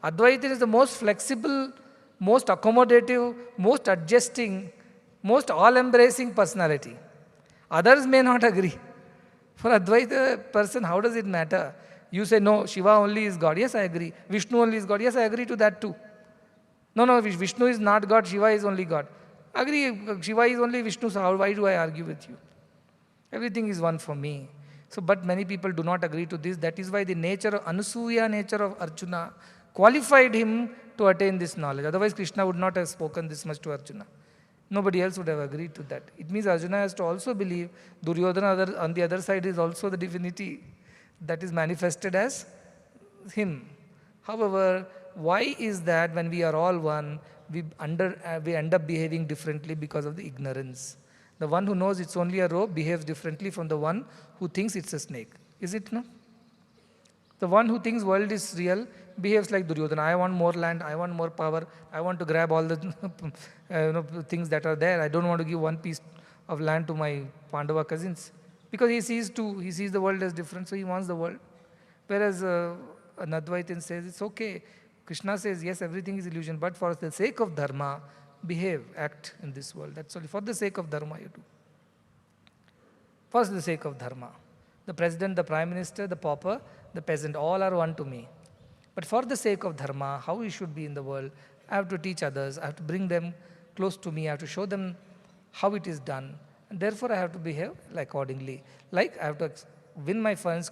Advaitin is the most flexible, most accommodative, most adjusting most all-embracing personality. Others may not agree. For Advaita person, how does it matter? You say, no, Shiva only is God. Yes, I agree. Vishnu only is God. Yes, I agree to that too. No, Vishnu is not God, Shiva is only God. Agree, Shiva is only Vishnu, so why do I argue with you? Everything is one for me. So, but many people do not agree to this. That is why the Anasuya nature of Arjuna qualified him to attain this knowledge. Otherwise, Krishna would not have spoken this much to Arjuna. Nobody else would have agreed to that. It means Arjuna has to also believe Duryodhana on the other side is also the divinity that is manifested as him. However, why is that when we are all one, we end up behaving differently because of the ignorance? The one who knows it's only a rope behaves differently from the one who thinks it's a snake. Is it no? The one who thinks world is real behaves like Duryodhana. I want more land, I want more power, I want to grab all the things that are there. I don't want to give one piece of land to my Pandava cousins. Because he sees the world as different, so he wants the world. Whereas an Advaitin says, it's okay. Krishna says, yes, everything is illusion, but for the sake of dharma, behave, act in this world. That's all. For the sake of dharma, you do. For the sake of dharma. The president, the prime minister, the pauper, the peasant, all are one to me. But for the sake of dharma, how we should be in the world, I have to teach others, I have to bring them close to me, I have to show them how it is done. And therefore, I have to behave accordingly. Like I have to win my friend's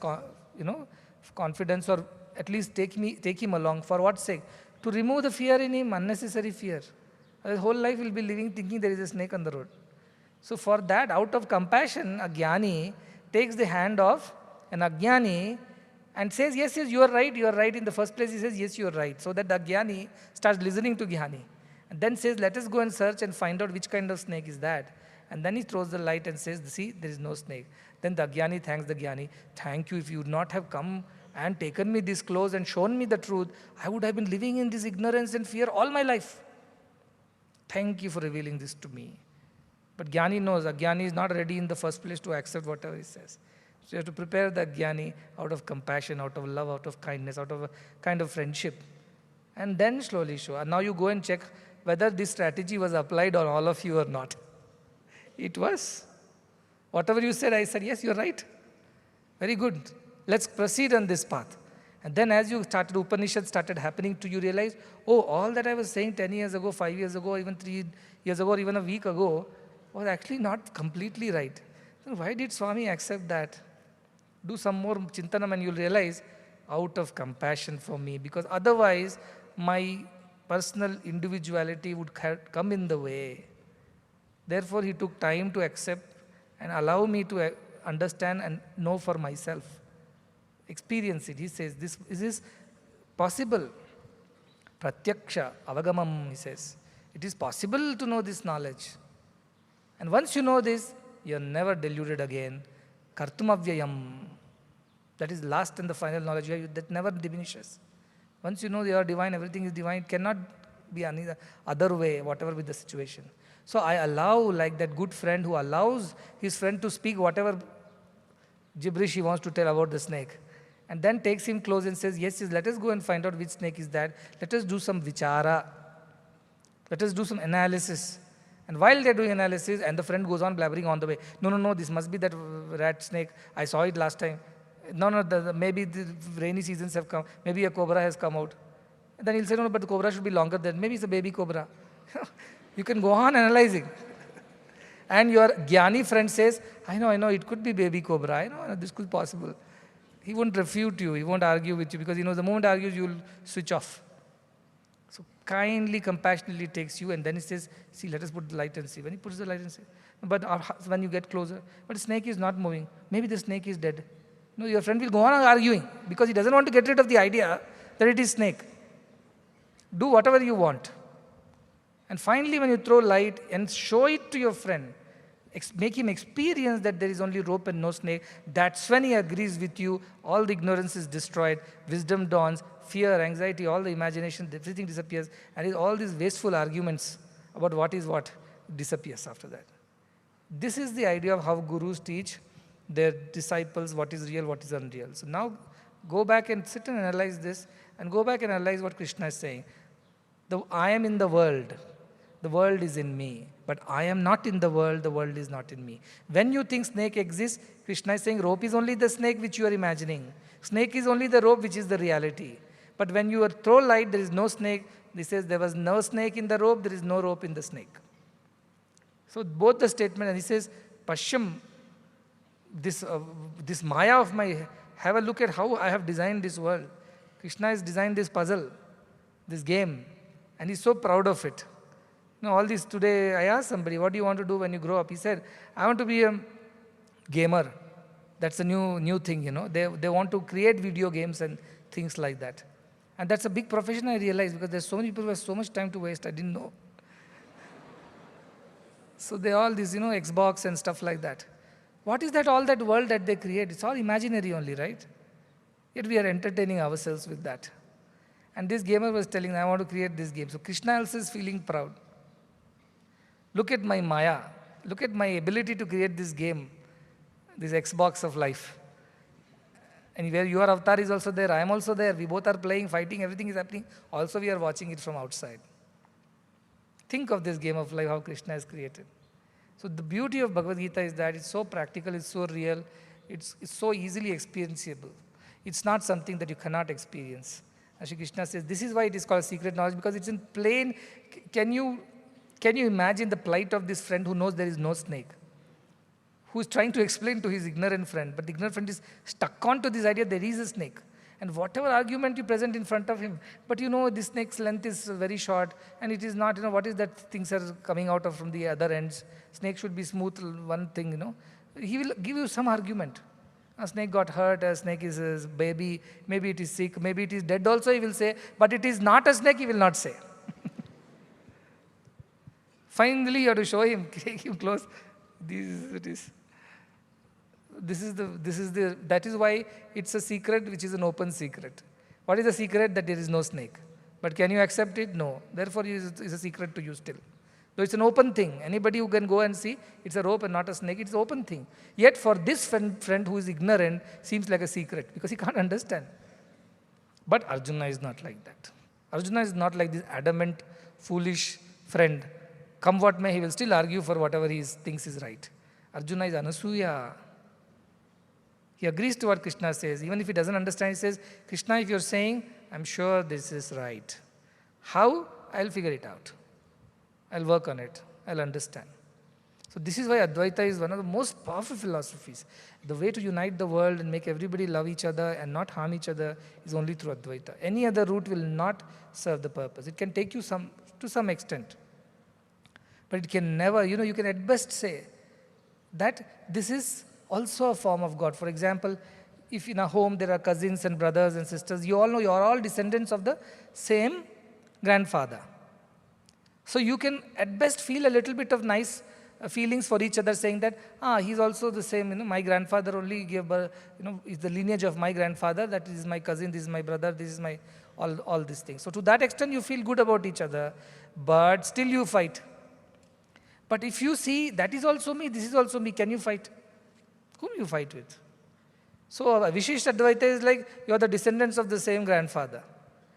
confidence, or at least take him along. For what sake? To remove the fear in him, unnecessary fear. His whole life will be living thinking there is a snake on the road. So for that, out of compassion, a jnani takes the hand of an ajnani and says, yes, you are right, you are right. In the first place, he says, yes, you are right. So that the jnani starts listening to jnani. And then says, let us go and search and find out which kind of snake is that. And then he throws the light and says, see, there is no snake. Then the jnani thanks the jnani. Thank you, if you would not have come and taken me this close and shown me the truth, I would have been living in this ignorance and fear all my life. Thank you for revealing this to me. But Jnani knows, Ajnani is not ready in the first place to accept whatever he says. So you have to prepare the Jnani out of compassion, out of love, out of kindness, out of a kind of friendship. And then slowly show. And now you go and check whether this strategy was applied on all of you or not. It was. Whatever you said, I said, yes, you're right. Very good. Let's proceed on this path. And then as you started, Upanishad started happening to you, realize, oh, all that I was saying 10 years ago, 5 years ago, even 3 years ago, or even a week ago, was actually not completely right. Then why did Swami accept that? Do some more chintanam and you'll realize, out of compassion for me, because otherwise my personal individuality would come in the way. Therefore, he took time to accept and allow me to understand and know for myself. Experience it. He says, is this possible? Pratyaksha, avagamam, he says. It is possible to know this knowledge. And once you know this, you are never deluded again. Kartumavyayam. That is last and the final knowledge that never diminishes. Once you know you are divine, everything is divine, it cannot be any other way, whatever be the situation. So I allow, like that good friend who allows his friend to speak whatever gibberish he wants to tell about the snake. And then takes him close and says, yes, let us go and find out which snake is that. Let us do some vichara. Let us do some analysis. And while they're doing analysis, and the friend goes on blabbering on the way, no, this must be that rat snake. I saw it last time. No, maybe the rainy seasons have come. Maybe a cobra has come out. And then he'll say, no, but the cobra should be longer than. Maybe it's a baby cobra. You can go on analyzing. And your jnani friend says, I know, it could be baby cobra. I know, this could be possible. He won't refute you. He won't argue with you because he knows the moment he argues, you will switch off. So kindly, compassionately takes you and then he says, see, let us put the light and see. When he puts the light and see, but when you get closer, but the snake is not moving. Maybe the snake is dead. No, your friend will go on arguing because he doesn't want to get rid of the idea that it is snake. Do whatever you want. And finally, when you throw light and show it to your friend, make him experience that there is only rope and no snake, that's when he agrees with you, all the ignorance is destroyed, wisdom dawns, fear, anxiety, all the imagination, everything disappears, and all these wasteful arguments about what is what disappears after that. This is the idea of how gurus teach their disciples what is real, what is unreal. So now go back and sit and analyze this, and go back and analyze what Krishna is saying. I am in the world is in me. But I am not in the world is not in me. When you think snake exists, Krishna is saying rope is only the snake which you are imagining. Snake is only the rope which is the reality. But when you throw light, there is no snake. He says there was no snake in the rope, there is no rope in the snake. So both the statement, and he says, Pashyam, this Maya of my, have a look at how I have designed this world. Krishna has designed this puzzle, this game, and he's so proud of it. All this today, I asked somebody, what do you want to do when you grow up? He said, I want to be a gamer. That's a new thing, They want to create video games and things like that. And that's a big profession, I realized, because there's so many people who have so much time to waste, I didn't know. So they all this, Xbox and stuff like that. What is that, all that world that they create? It's all imaginary only, right? Yet we are entertaining ourselves with that. And this gamer was telling, I want to create this game. So Krishna also is feeling proud. Look at my Maya. Look at my ability to create this game, this Xbox of life. And where your avatar is also there, I am also there. We both are playing, fighting, everything is happening. Also we are watching it from outside. Think of this game of life, how Krishna has created. So the beauty of Bhagavad Gita is that it's so practical, it's so real, it's so easily experienceable. It's not something that you cannot experience. As Shri Krishna says, this is why it is called secret knowledge, because it's in plain. Can you imagine the plight of this friend who knows there is no snake? Who is trying to explain to his ignorant friend, but the ignorant friend is stuck on to this idea there is a snake. And whatever argument you present in front of him, but this snake's length is very short, and it is not, what is that things are coming out of from the other ends. Snake should be smooth, one thing, He will give you some argument. A snake got hurt, a snake is a baby, maybe it is sick, maybe it is dead also, he will say, but it is not a snake, he will not say. Finally, you have to show him, take him close. That is why it's a secret which is an open secret. What is the secret? That there is no snake. But can you accept it? No. Therefore, it's a secret to you still. So it's an open thing. Anybody who can go and see, it's a rope and not a snake, it's an open thing. Yet for this friend who is ignorant, seems like a secret because he can't understand. But Arjuna is not like that. Arjuna is not like this adamant, foolish friend. Come what may, he will still argue for whatever he thinks is right. Arjuna is Anasuya. He agrees to what Krishna says. Even if he doesn't understand, he says, Krishna, if you're saying, I'm sure this is right. How? I'll figure it out. I'll work on it. I'll understand. So this is why Advaita is one of the most powerful philosophies. The way to unite the world and make everybody love each other and not harm each other is only through Advaita. Any other route will not serve the purpose. It can take you to some extent. But it can never, you can at best say that this is also a form of God. For example, if in a home there are cousins and brothers and sisters, you all know you are all descendants of the same grandfather. So you can at best feel a little bit of nice feelings for each other, saying that, he's also the same, my grandfather only gave birth, is the lineage of my grandfather, that is my cousin, this is my brother, this is my, all these things. So to that extent you feel good about each other, but still you fight. But if you see, that is also me, this is also me, can you fight? Whom you fight with? So Vishisht Advaita is like, you are the descendants of the same grandfather.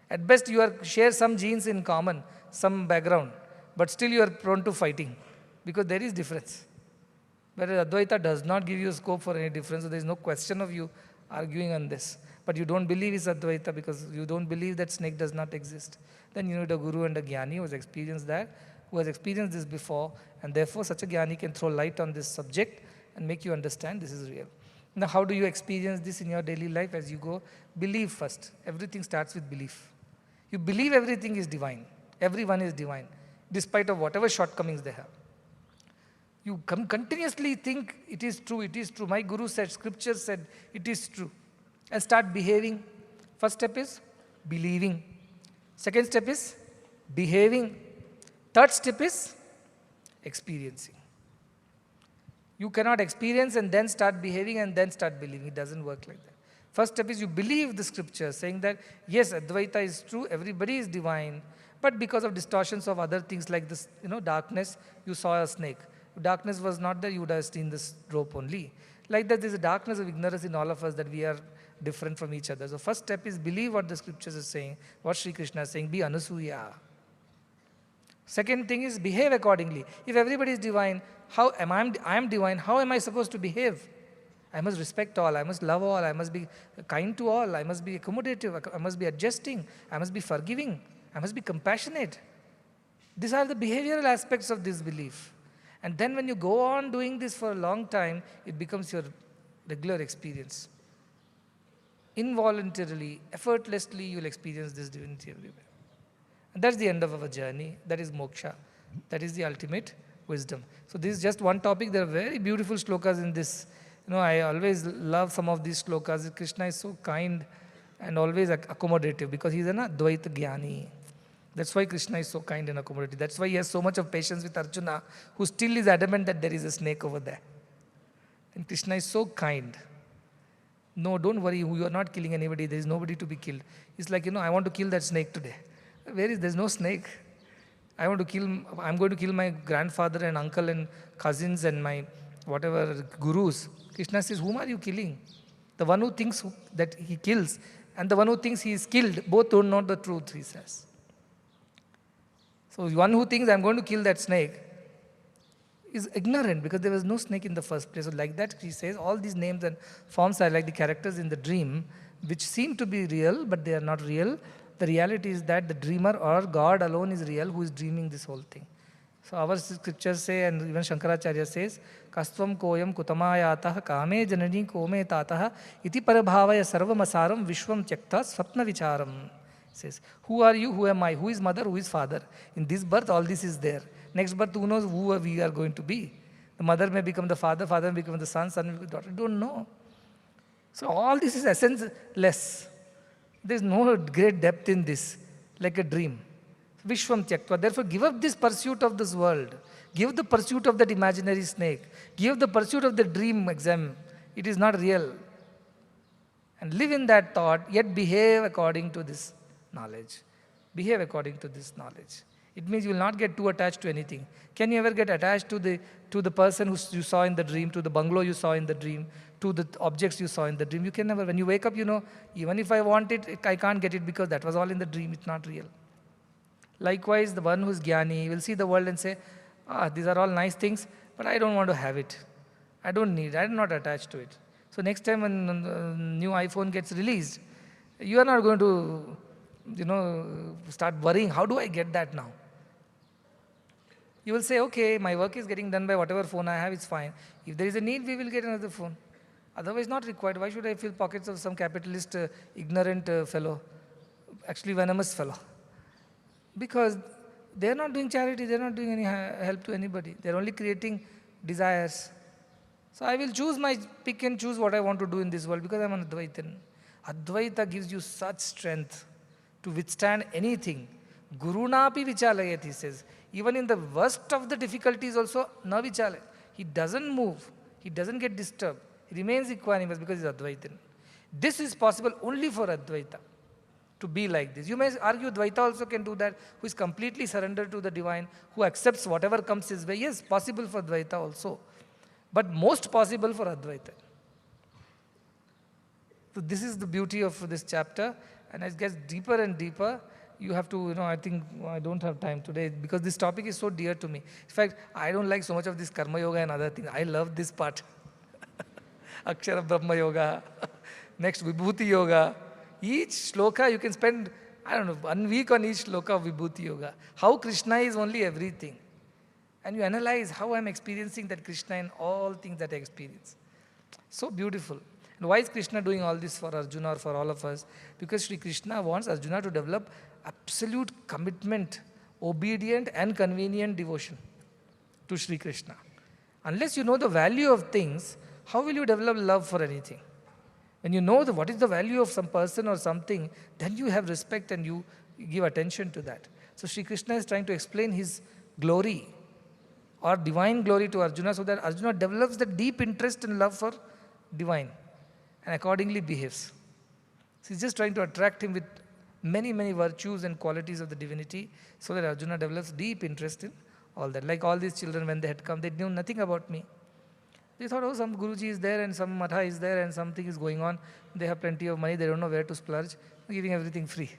At best you share some genes in common, some background, but still you are prone to fighting, because there is difference. Whereas Advaita does not give you scope for any difference, so there is no question of you arguing on this. But you don't believe it's Advaita because you don't believe that snake does not exist. Then you need a guru and a jnani who has experienced that, who has experienced this before, and therefore such a jnani can throw light on this subject and make you understand this is real. Now how do you experience this in your daily life as you go? Believe first. Everything starts with belief. You believe everything is divine. Everyone is divine, despite of whatever shortcomings they have. You continuously think it is true, it is true. My guru said, scripture said, it is true. And start behaving. First step is believing. Second step is behaving. Third step is experiencing. You cannot experience and then start behaving and then start believing. It doesn't work like that. First step is you believe the scripture, saying that, yes, Advaita is true, everybody is divine, but because of distortions of other things like this, darkness, you saw a snake. If darkness was not there, you would have seen this rope only. Like that, there is a darkness of ignorance in all of us that we are different from each other. So first step is believe what the scriptures are saying, what Sri Krishna is saying, be Anasuya. Second thing is behave accordingly. If everybody is divine, how am I am divine, how am I supposed to behave? I must respect all, I must love all, I must be kind to all, I must be accommodative, I must be adjusting, I must be forgiving, I must be compassionate. These are the behavioral aspects of this belief. And then when you go on doing this for a long time, it becomes your regular experience. Involuntarily, effortlessly, you will experience this divinity everywhere. And that's the end of our journey. That is moksha. That is the ultimate wisdom. So this is just one topic. There are very beautiful shlokas in this. I always love some of these shlokas. Krishna is so kind and always accommodative because he is an Advaita Jnani. That's why Krishna is so kind and accommodative. That's why he has so much of patience with Arjuna, who still is adamant that there is a snake over there. And Krishna is so kind. No, don't worry, you are not killing anybody. There is nobody to be killed. It's like, I want to kill that snake today. There's no snake. I'm going to kill my grandfather and uncle and cousins and my whatever gurus. Krishna says, whom are you killing? The one who thinks that he kills and the one who thinks he is killed, both don't know the truth, he says. So one who thinks I'm going to kill that snake is ignorant because there was no snake in the first place. So like that, he says, all these names and forms are like the characters in the dream, which seem to be real, but they are not real. The reality is that the dreamer or God alone is real, who is dreaming this whole thing. So our scriptures say, and even Shankaracharya says, Kastvam koyam kutamayatah kame janani kome tatah iti parabhavaya sarvamasaram vishwam tyakta swapna vicharam. Says, who are you, who am I, who is mother, who is father? In this birth, all this is there. Next birth, who knows who we are going to be? The mother may become the father, father may become the son, son may become the daughter. Don't know. So all this is essenceless. There is no great depth in this, like a dream. Vishwam tyaktva. Therefore, give up this pursuit of this world. Give the pursuit of that imaginary snake. Give the pursuit of the dream exam. It is not real. And live in that thought, yet behave according to this knowledge. Behave according to this knowledge. It means you will not get too attached to anything. Can you ever get attached to the person who you saw in the dream, to the bungalow you saw in the dream, to the objects you saw in the dream? You can never. When you wake up, even if I want it, I can't get it because that was all in the dream. It's not real. Likewise, the one who is jnani will see the world and say, these are all nice things, but I don't want to have it. I don't need it. I'm not attached to it. So next time when the new iPhone gets released, you are not going to start worrying, how do I get that now? You will say, okay, my work is getting done by whatever phone I have, it's fine. If there is a need, we will get another phone. Otherwise, not required. Why should I fill pockets of some capitalist, ignorant fellow, actually venomous fellow? Because they are not doing charity, they are not doing any help to anybody. They are only creating desires. So I will pick and choose what I want to do in this world because I am an Advaitan. Advaita gives you such strength to withstand anything. Gurunapi vichalayat, he says. Even in the worst of the difficulties also, na vichalay. He doesn't move. He doesn't get disturbed. He remains equanimous because he is Advaitan. This is possible only for Advaita, to be like this. You may argue Dvaita also can do that, who is completely surrendered to the divine, who accepts whatever comes his way. Yes, possible for Dvaita also. But most possible for Advaita. So this is the beauty of this chapter. And as it gets deeper and deeper, you have to, I think I don't have time today because this topic is so dear to me. In fact, I don't like so much of this Karma Yoga and other things. I love this part. Akshara Brahma Yoga, next Vibhuti Yoga. Each shloka you can spend, 1 week on each shloka of Vibhuti Yoga. How Krishna is only everything. And you analyze how I'm experiencing that Krishna in all things that I experience. So beautiful. And why is Krishna doing all this for Arjuna or for all of us? Because Sri Krishna wants Arjuna to develop absolute commitment, obedient and convenient devotion to Sri Krishna. Unless you know the value of things, how will you develop love for anything? When you know what is the value of some person or something, then you have respect and you give attention to that. So Sri Krishna is trying to explain his glory or divine glory to Arjuna so that Arjuna develops the deep interest and love for divine and accordingly behaves. So he's just trying to attract him with many, many virtues and qualities of the divinity so that Arjuna develops deep interest in all that. Like all these children, when they had come, they knew nothing about me. They thought, some Guruji is there and some Matha is there and something is going on. They have plenty of money, they don't know where to splurge. I'm giving everything free.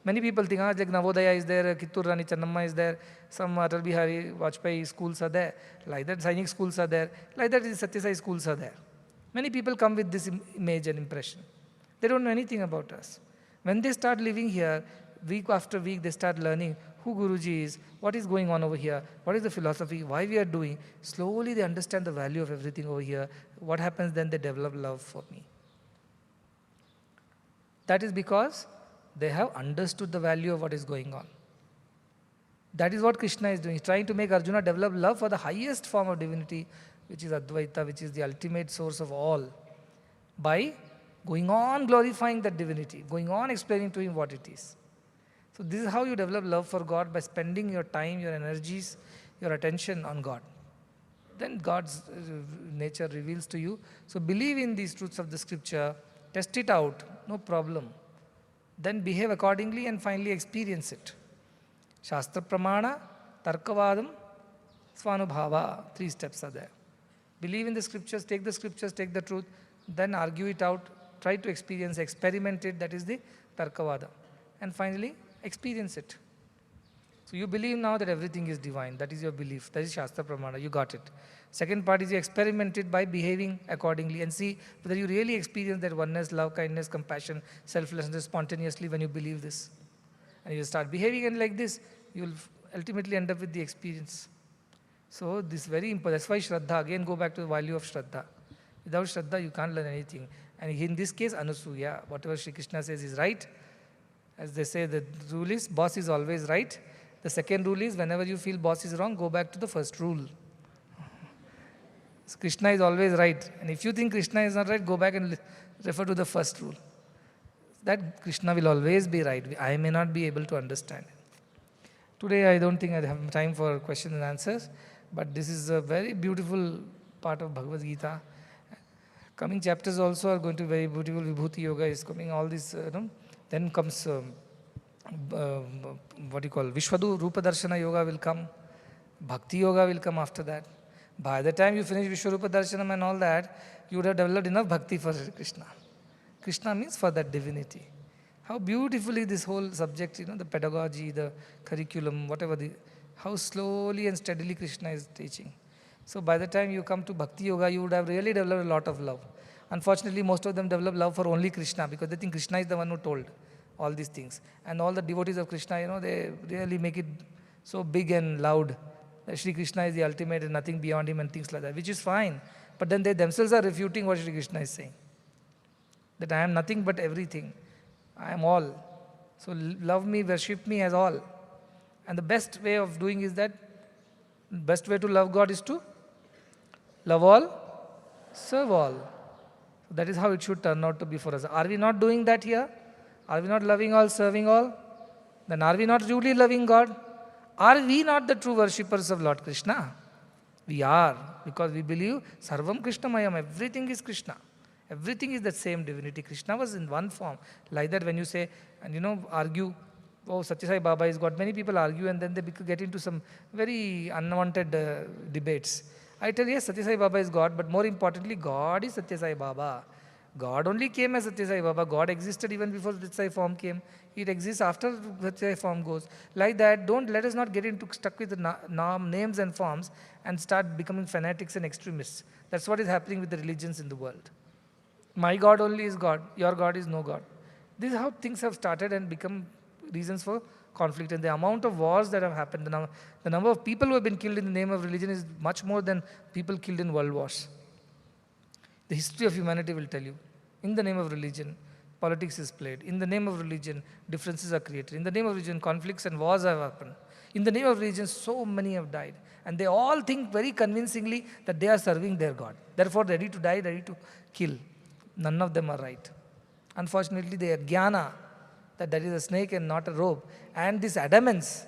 Many people think, like Navodaya is there, Kittur Rani Channamma is there, some Atal Bihari Vajpayee schools are there, like that Sainik schools are there, like that Satya Sai schools are there. Many people come with this image and impression. They don't know anything about us. When they start living here, week after week, they start learning who Guruji is, what is going on over here, what is the philosophy, why we are doing. Slowly they understand the value of everything over here. What happens then? They develop love for me. That is because they have understood the value of what is going on. That is what Krishna is doing. He's trying to make Arjuna develop love for the highest form of divinity, which is Advaita, which is the ultimate source of all, by going on glorifying that divinity, going on explaining to him what it is. So this is how you develop love for God, by spending your time, your energies, your attention on God. Then God's nature reveals to you. So believe in these truths of the scripture, test it out, no problem. Then behave accordingly and finally experience it. Shastra Pramana, Tarkavadam, Svanubhava, 3 steps are there. Believe in the scriptures, take the truth, then argue it out, try to experience, experiment it, that is the Tarkavada. And finally, experience it. So you believe now that everything is divine, that is your belief, that is Shastra Pramana, you got it. Second part is you experiment it by behaving accordingly and see whether you really experience that oneness, love, kindness, compassion, selflessness spontaneously when you believe this. And you start behaving and like this, you will ultimately end up with the experience. So this is very important. That's why Shraddha, again go back to the value of Shraddha. Without Shraddha, you can't learn anything. And in this case, Anusuya, whatever Shri Krishna says is right. As they say, the rule is, boss is always right. The second rule is, whenever you feel boss is wrong, go back to the first rule. So Krishna is always right. And if you think Krishna is not right, go back and refer to the first rule. That Krishna will always be right. I may not be able to understand. Today, I don't think I have time for questions and answers, but this is a very beautiful part of Bhagavad Gita. Coming chapters also are going to be very beautiful. Vibhuti Yoga is coming, all this, Then comes, Vishwadu Rupa Darshana Yoga will come. Bhakti Yoga will come after that. By the time you finish Vishwarupa Darshanam and all that, you would have developed enough bhakti for Krishna. Krishna means for that divinity. How beautifully this whole subject, the pedagogy, the curriculum, whatever, how slowly and steadily Krishna is teaching. So by the time you come to Bhakti Yoga, you would have really developed a lot of love. Unfortunately, most of them develop love for only Krishna because they think Krishna is the one who told all these things. And all the devotees of Krishna, they really make it so big and loud. That Shri Krishna is the ultimate and nothing beyond him and things like that, which is fine. But then they themselves are refuting what Shri Krishna is saying. That I am nothing but everything. I am all. So love me, worship me as all. And the best way of doing is that, best way to love God is to love all, serve all. So that is how it should turn out to be for us. Are we not doing that here? Are we not loving all, serving all? Then are we not truly loving God? Are we not the true worshippers of Lord Krishna? We are, because we believe Sarvam Krishnamayam, everything is Krishna. Everything is the same divinity. Krishna was in one form. Like that when you say, and argue, oh, Satya Sai Baba is God. Many people argue and then they get into some very unwanted debates. I tell yes, Satya Sai Baba is God, but more importantly, God is Satya Sai Baba. God only came as Satya Sai Baba. God existed even before Satya Sai form came. It exists after Satya Sai form goes. Like that, let us not get stuck with the names and forms and start becoming fanatics and extremists. That's what is happening with the religions in the world. My God only is God. Your God is no God. This is how things have started and become reasons for conflict. And the amount of wars that have happened, the number of people who have been killed in the name of religion is much more than people killed in world wars. The history of humanity will tell you. In the name of religion, politics is played. In the name of religion, differences are created. In the name of religion, conflicts and wars have happened. In the name of religion, so many have died. And they all think very convincingly that they are serving their God. Therefore, ready to die, ready to kill. None of them are right. Unfortunately, they are jnana, that is a snake and not a rope. And this adamance,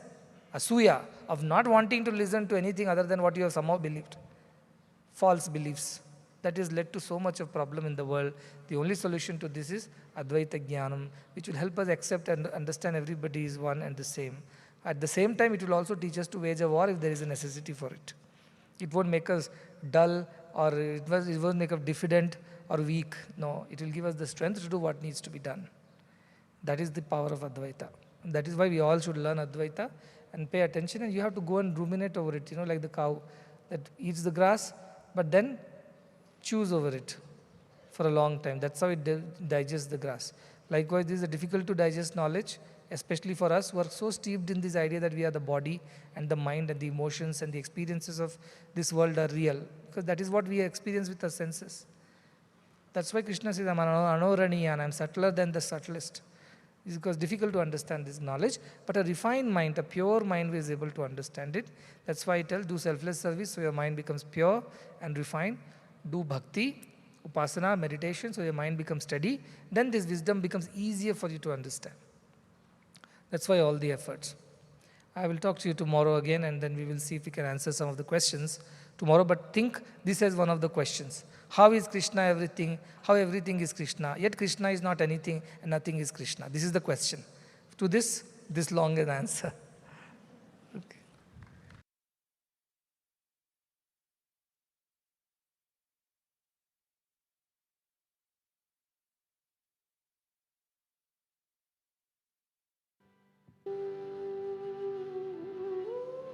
asuya, of not wanting to listen to anything other than what you have somehow believed. False beliefs. That has led to so much of problem in the world. The only solution to this is Advaita Jnanam, which will help us accept and understand everybody is one and the same. At the same time, it will also teach us to wage a war if there is a necessity for it. It won't make us dull or it won't make us diffident or weak. No, it will give us the strength to do what needs to be done. That is the power of Advaita. That is why we all should learn Advaita and pay attention, and you have to go and ruminate over it, like the cow that eats the grass, but then chews over it for a long time. That's how it digests the grass. Likewise, this is a difficult to digest knowledge, especially for us who are so steeped in this idea that we are the body and the mind and the emotions and the experiences of this world are real, because that is what we experience with our senses. That's why Krishna says, I'm anoraniyan, I'm subtler than the subtlest. It's because difficult to understand this knowledge, but a refined mind, a pure mind is able to understand it. That's why I tell, do selfless service so your mind becomes pure and refined. Do bhakti, upasana, meditation, so your mind becomes steady. Then this wisdom becomes easier for you to understand. That's why all the efforts. I will talk to you tomorrow again, and then we will see if we can answer some of the questions tomorrow. But think this as one of the questions. How is Krishna everything? How everything is Krishna? Yet Krishna is not anything and nothing is Krishna. This is the question. To this long an answer.